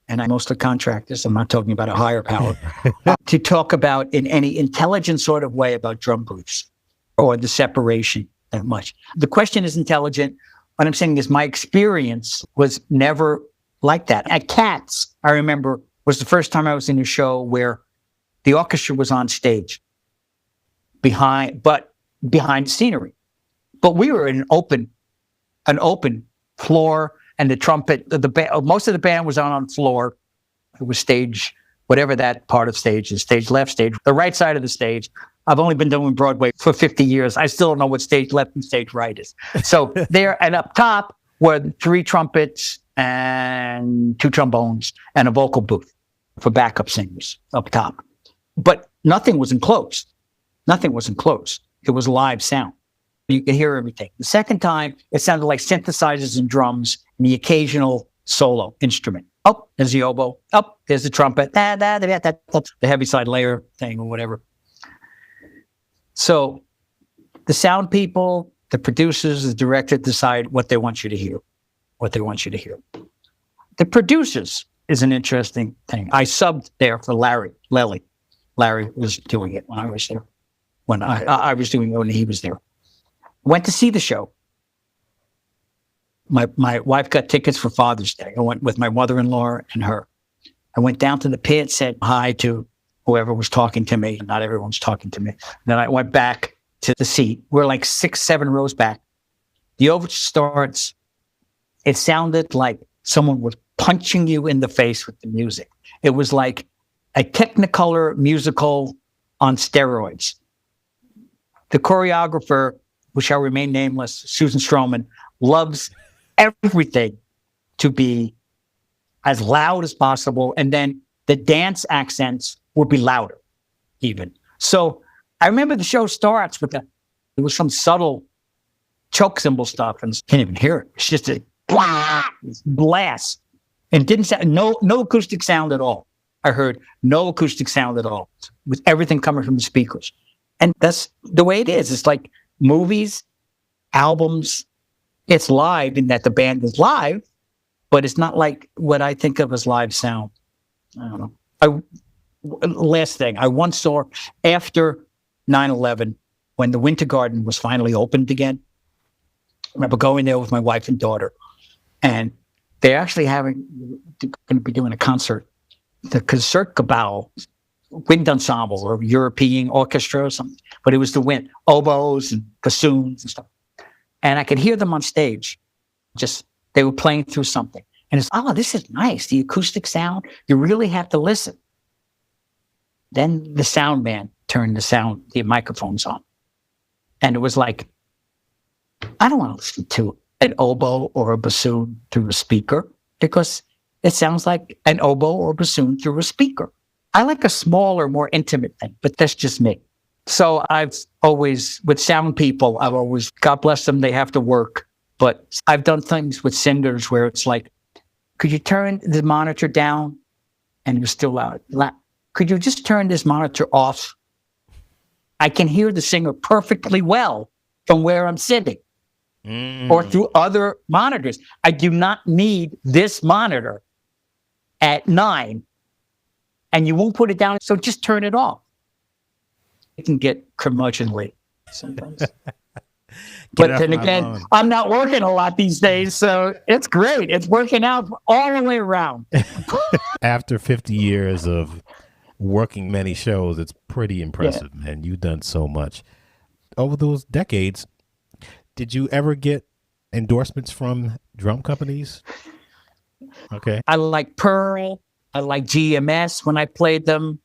and I'm mostly contractors, I'm not talking about a higher power, to talk about in any intelligent sort of way about drum booths or the separation that much. The question is intelligent. What I'm saying is my experience was never like that. At Cats, I remember, was the first time I was in a show where the orchestra was on stage behind scenery. But we were in an open floor, and the trumpet, most of the band was on floor. It was stage, whatever that part of stage is, stage left, stage, the right side of the stage. I've only been doing Broadway for 50 years. I still don't know what stage left and stage right is. So there, and up top were 3 trumpets and 2 trombones and a vocal booth for backup singers up top. But nothing was enclosed. Nothing was enclosed. It was live sound. You could hear everything. The second time, it sounded like synthesizers and drums and the occasional solo instrument. Oh, there's the oboe. Oh, there's the trumpet. The heavy-side layer thing or whatever. So the sound people, the producers, the director decide what they want you to hear. The producers is an interesting thing. I subbed there for Larry Lely. Larry was doing it when I was there. When I was doing it when he was there. Went to see the show. My wife got tickets for Father's Day. I went with my mother-in-law and her. I went down to the pit, said hi to whoever was talking to me. Not everyone's talking to me. Then I went back to the seat. We're like 6, 7 rows back. The overture starts. It sounded like someone was punching you in the face with the music. It was like a Technicolor musical on steroids. The choreographer, who shall remain nameless, Susan Stroman, loves everything to be as loud as possible. And then the dance accents will be louder even. So I remember the show starts with it was some subtle choke cymbal stuff and can't even hear it. It's just a blast. And didn't sound, no acoustic sound at all. I heard no acoustic sound at all with everything coming from the speakers. And that's the way it is. It's like movies, albums, it's live in that the band is live, but it's not like what I think of as live sound. I don't know. Last thing, I once saw after 9/11, when the Winter Garden was finally opened again. I remember going there with my wife and daughter, and they're actually going to be doing a concert. The Concertgebouw Wind Ensemble or European Orchestra or something, but it was the wind, oboes and bassoons and stuff. And I could hear them on stage. They were playing through something. And it's, oh, this is nice. The acoustic sound, you really have to listen. Then the sound man turned the microphones on. And it was like, I don't want to listen to an oboe or a bassoon through a speaker because it sounds like an oboe or a bassoon through a speaker. I like a smaller, more intimate thing, but that's just me. So I've always, with sound people, God bless them, they have to work. But I've done things with singers where it's like, could you turn the monitor down? And you're still loud. Could you just turn this monitor off? I can hear the singer perfectly well from where I'm sitting or through other monitors. I do not need this monitor at 9 and you won't put it down. So just turn it off. It can get curmudgeonly sometimes. But then again, I'm not working a lot these days, so it's great. It's working out all the way around.
After 50 years of working many shows, it's pretty impressive, man. You've done so much. Over those decades, did you ever get endorsements from drum companies? Okay.
I like Pearl. I like GMS when I played them.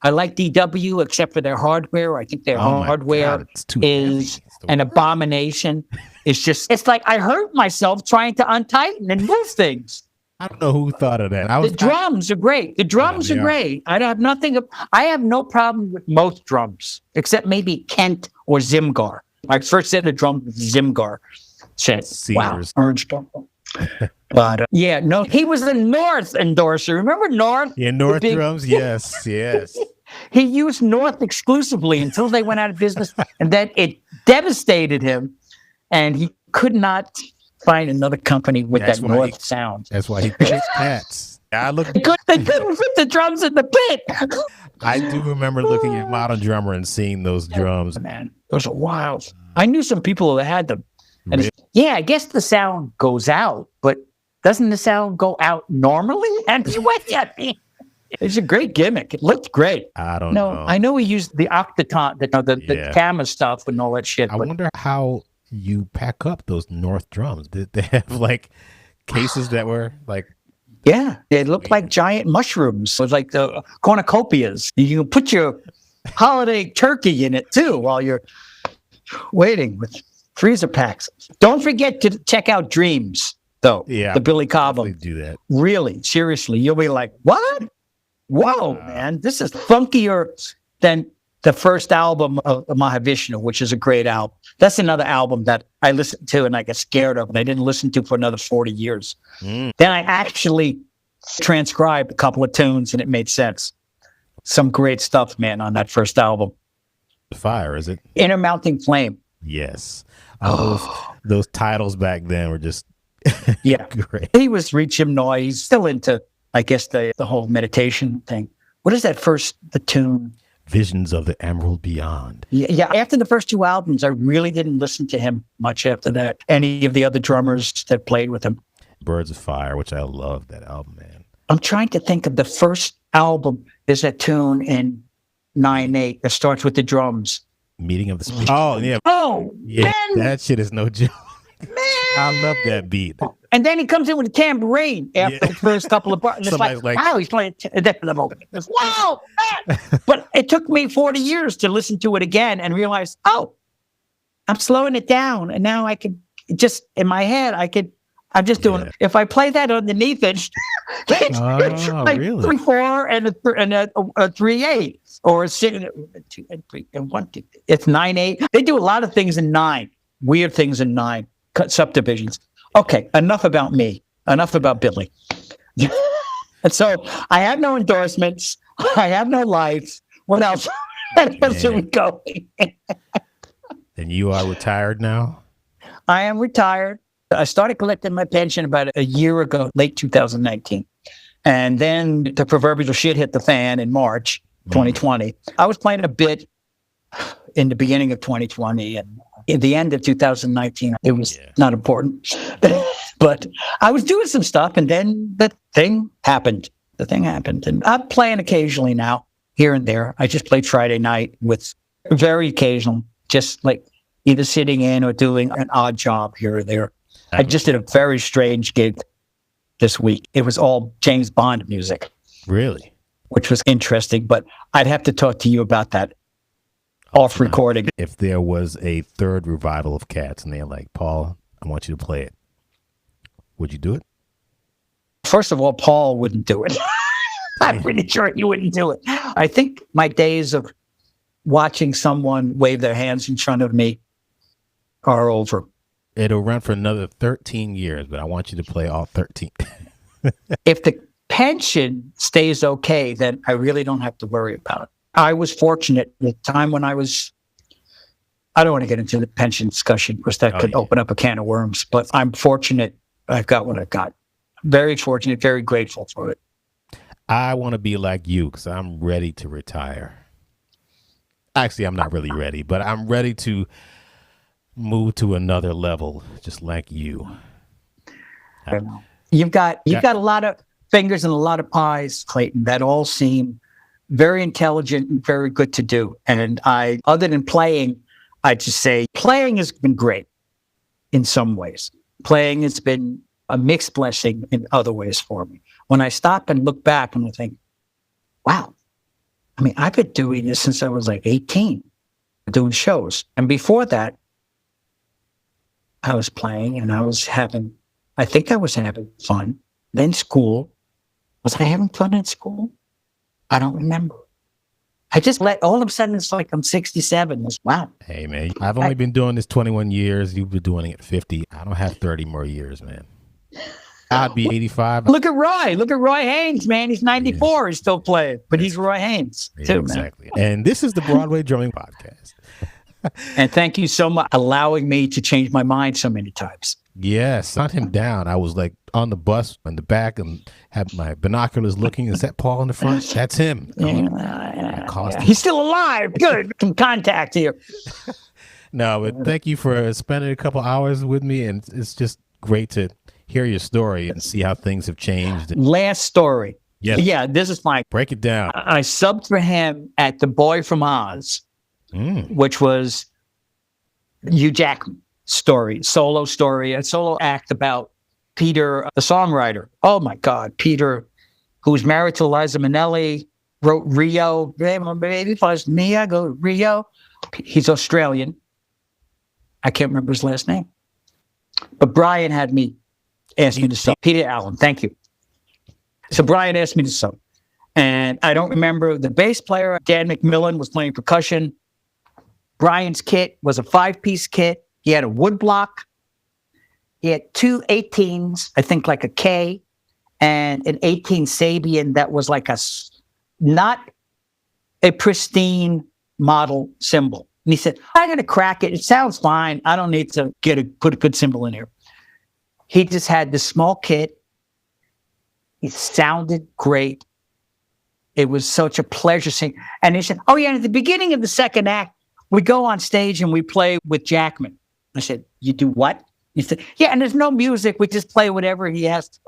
I like DW, except for their hardware. I think their hardware is an abomination. It's like I hurt myself trying to untighten and move things.
I don't know who thought of that.
The drums are great. The drums are great. I have no problem with most drums, except maybe Kent or Zimgar. My first set of drums was Zimgar. Wow, orange drum. But no, he was a North endorser. Remember North?
Yeah, North drums. Yes.
He used North exclusively until they went out of business, and then it devastated him, and he could not find another company with that North sound.
That's why he picked cats.
They couldn't put the drums in the pit.
I do remember looking at Modern Drummer and seeing those drums.
Man, those are wild. I knew some people who had them. And I guess the sound goes out, but doesn't the sound go out normally? And it's a great gimmick. It looked great.
I don't know.
I know we used the Octaton, the camera stuff and all that shit.
I wonder how you pack up those North drums. Did they have like cases that were like?
Yeah, they looked like giant mushrooms. It was like the cornucopias. You can put your holiday turkey in it too while you're waiting with freezer packs. Don't forget to check out Dreams, though. Yeah, the Billy Cobham.
Do that.
Really, seriously, you'll be like, what? Whoa, man, this is funkier than the first album of Mahavishnu, which is a great album. That's another album that I listened to and I get scared of, and I didn't listen to for another 40 years. Then I actually transcribed a couple of tunes, and it made sense. Some great stuff, man, on that first album.
Fire, is it?
Inner Mounting Flame.
Yes. Those titles back then were just great.
He was reaching noise. He's still into, I guess, the whole meditation thing. What is that the tune?
Visions of the Emerald Beyond.
Yeah. After the first two albums, I really didn't listen to him much after that. Any of the other drummers that played with him.
Birds of Fire, which I love that album, man.
I'm trying to think of the first album. There's a tune in 9/8 that starts with the drums.
Meeting of the Spirits. Oh, yeah.
Oh,
yeah.
Man.
That shit is no joke.
Man.
I love that beat.
And then he comes in with a tambourine after the first couple of bars. And it's like, wow, he's playing wow! But it took me 40 years to listen to it again and realize, I'm slowing it down. And now I can just, in my head, I'm just doing, if I play that underneath it, it's like really? 3/4 and a 3/8 or a 6 2 and 3 and 1 2. It's 9/8. They do a lot of things in 9, weird things in 9, subdivisions. Okay, enough about me. Enough about Billy. And so I have no endorsements. I have no life. What else? What else are we going?
And you are retired now?
I am retired. I started collecting my pension about a year ago, late 2019. And then the proverbial shit hit the fan in March 2020. I was playing a bit in the beginning of 2020, and in the end of 2019, it was not important. But I was doing some stuff, and then the thing happened. And I'm playing occasionally now, here and there. I just played Friday night with very occasional, just like either sitting in or doing an odd job here or there. I just did a very strange gig this week. It was all James Bond music.
Really?
Which was interesting, but I'd have to talk to you about that off recording.
If there was a third revival of Cats and they're like, Paul, I want you to play it, would you do it?
First of all, Paul wouldn't do it. I'm pretty sure he wouldn't do it. I think my days of watching someone wave their hands in front of me are over.
It'll run for another 13 years, but I want you to play all 13.
If the pension stays okay, then I really don't have to worry about it. I was fortunate at the time when I don't want to get into the pension discussion because that could open up a can of worms, but I'm fortunate I've got what I've got. Very fortunate, very grateful for it.
I want to be like you because I'm ready to retire. Actually, I'm not really ready, but I'm ready to move to another level, just like you.
You've got a lot of fingers and a lot of pies, Clayton, that all seem very intelligent and very good to do. And other than playing, I just say playing has been great in some ways. Playing has been a mixed blessing in other ways for me. When I stop and look back and I think, wow, I mean, I've been doing this since I was like 18, doing shows. And before that, I was playing and I think I was having fun. Then school. Was I having fun in school? I don't remember. I just all of a sudden, it's like I'm 67. Wow.
Hey, man, I've only been doing this 21 years. You've been doing it 50. I don't have 30 more years, man. I'd be 85.
Look at Roy Haynes, man. He's 94. He's still playing, but he's Roy Haynes too,
exactly. Man. And this is the Broadway Drumming Podcast.
And thank you so much for allowing me to change my mind so many times.
Yes, hunt him down. I was like on the bus in the back and had my binoculars looking. Is that Paul in the front? That's him.
He's still alive. Good. Some contact here.
No, but thank you for spending a couple hours with me. And it's just great to hear your story and see how things have changed.
Last story.
Yes.
Yeah, this is my...
Break it down.
I subbed for him at The Boy from Oz, which was Hugh Jackman story, a solo act about Peter, the songwriter. Oh my God, Peter, who's married to Liza Minnelli, wrote Rio. Baby was me, I go Rio. He's Australian. I can't remember his last name. But Brian had me ask me to sub. Peter Allen, thank you. So Brian asked me to sub. And I don't remember the bass player. Dan McMillan was playing percussion. Brian's kit was a 5-piece kit. He had a wood block. He had 2 18s, I think like a K, and an 18 Sabian that was like not a pristine model cymbal. And he said, I'm going to crack it. It sounds fine. I don't need to put a good cymbal in here. He just had this small kit. It sounded great. It was such a pleasure seeing. And he said, oh yeah, and at the beginning of the second act, we go on stage and we play with Jackman. I said, you do what? He said, yeah, and there's no music. We just play whatever he asked.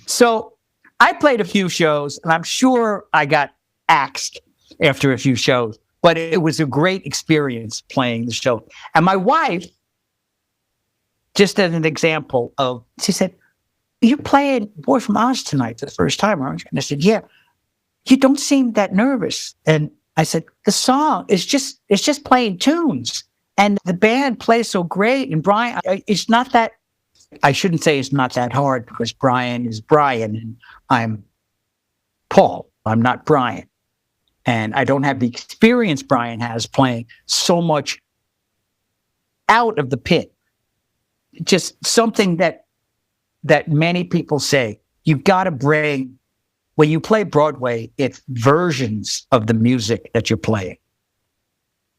So I played a few shows, and I'm sure I got axed after a few shows, but it was a great experience playing the show. And my wife, just as an example she said, you're playing Boy from Oz tonight for the first time, aren't you? And I said, yeah. You don't seem that nervous. And I said, the song is just playing tunes. And the band plays so great. And Brian, it's not that, I shouldn't say it's not that hard because Brian is Brian and I'm Paul. I'm not Brian. And I don't have the experience Brian has playing so much out of the pit. Just something that many people say, you've got to bring, when you play Broadway, it's versions of the music that you're playing.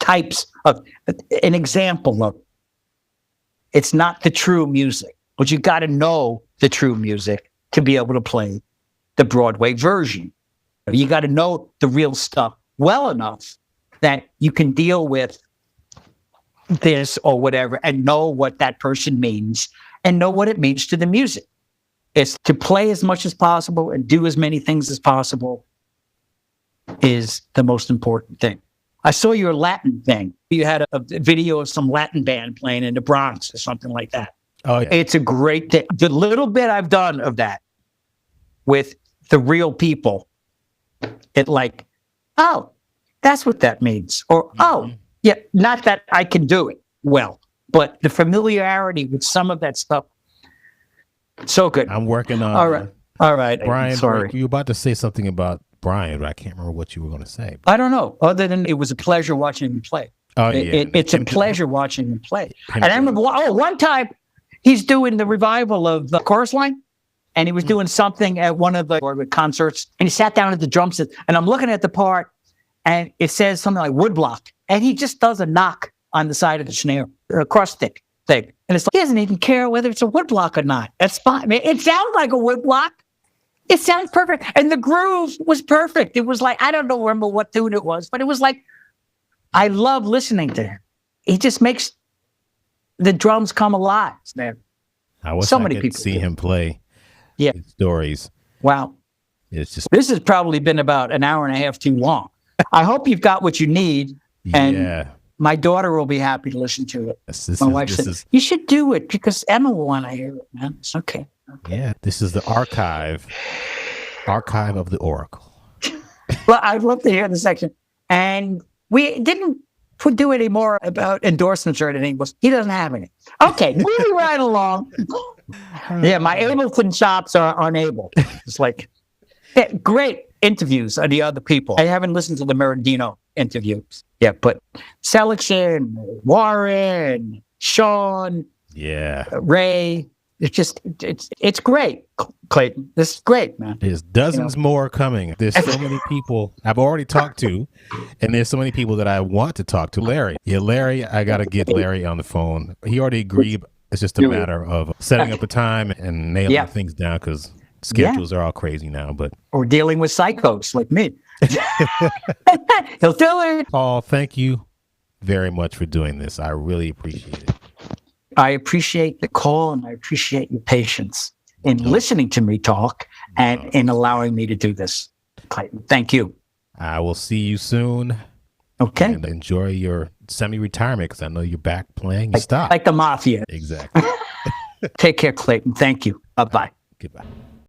Types of, an example of, it's not the true music, but you got to know the true music to be able to play the Broadway version. You got to know the real stuff well enough that you can deal with this or whatever and know what that person means and know what it means to the music. It's to play as much as possible and do as many things as possible is the most important thing. I saw your Latin thing. You had a video of some Latin band playing in the Bronx or something like that.
Oh, yeah.
It's a great thing. The little bit I've done of that with the real people, it like, oh, that's what that means. Or, oh, yeah, not that I can do it well, but the familiarity with some of that stuff, so good.
I'm working on.
All right.
Brian,
sorry.
you were about to say something about Brian, but I can't remember what you were going to say.
I don't know. Other than it was a pleasure watching him play.
Oh, yeah.
It's a pleasure watching him play. And I remember, one time he's doing the revival of the Chorus Line, and he was doing something at one of the concerts, and he sat down at the drum set, and I'm looking at the part, and it says something like woodblock, and he just does a knock on the side of the snare, or a cross stick thing. And it's like, he doesn't even care whether it's a woodblock or not. That's fine. I mean, it sounds like a woodblock. It sounds perfect. And the groove was perfect. It was like, I don't remember what tune it was, but it was like, I love listening to him. He just makes the drums come alive, man.
I wish
so
I
many
could
people
see
do.
him play.
Yeah.
His stories.
Wow.
It's just,
This has probably been about an hour and a half too long. I hope you've got what you need. And
yeah.
my daughter will be happy to listen to it.
This
My
is-
wife
this
said,
is-
you should do it because Emma will want to hear it, man. It's okay.
Yeah, this is the archive of the Oracle.
Well, I'd love to hear the section. And we didn't do any more about endorsements or anything. But he doesn't have any. Okay, moving right along. Yeah, my Ableton shops are unable. It's like, yeah, great interviews of the other people. I haven't listened to the Merendino interviews yet, but Seligson, Warren, Sean,
Yeah.
Ray. It's great, Clayton. This is great, man.
There's dozens more coming. There's so many people I've already talked to, and there's so many people that I want to talk to. Larry. Yeah, Larry, I got to get Larry on the phone. He already agreed. It's just a matter of setting up a time and nailing things down because schedules are all crazy now. But
or dealing with psychos like me. He'll do it.
Paul, thank you very much for doing this. I really appreciate it.
I appreciate the call and I appreciate your patience in listening to me talk and in allowing me to do this. Clayton, thank you.
I will see you soon.
Okay.
And enjoy your semi-retirement because I know you're back playing. You stop.
Like the mafia.
Exactly.
Take care, Clayton. Thank you. Bye-bye.
Goodbye.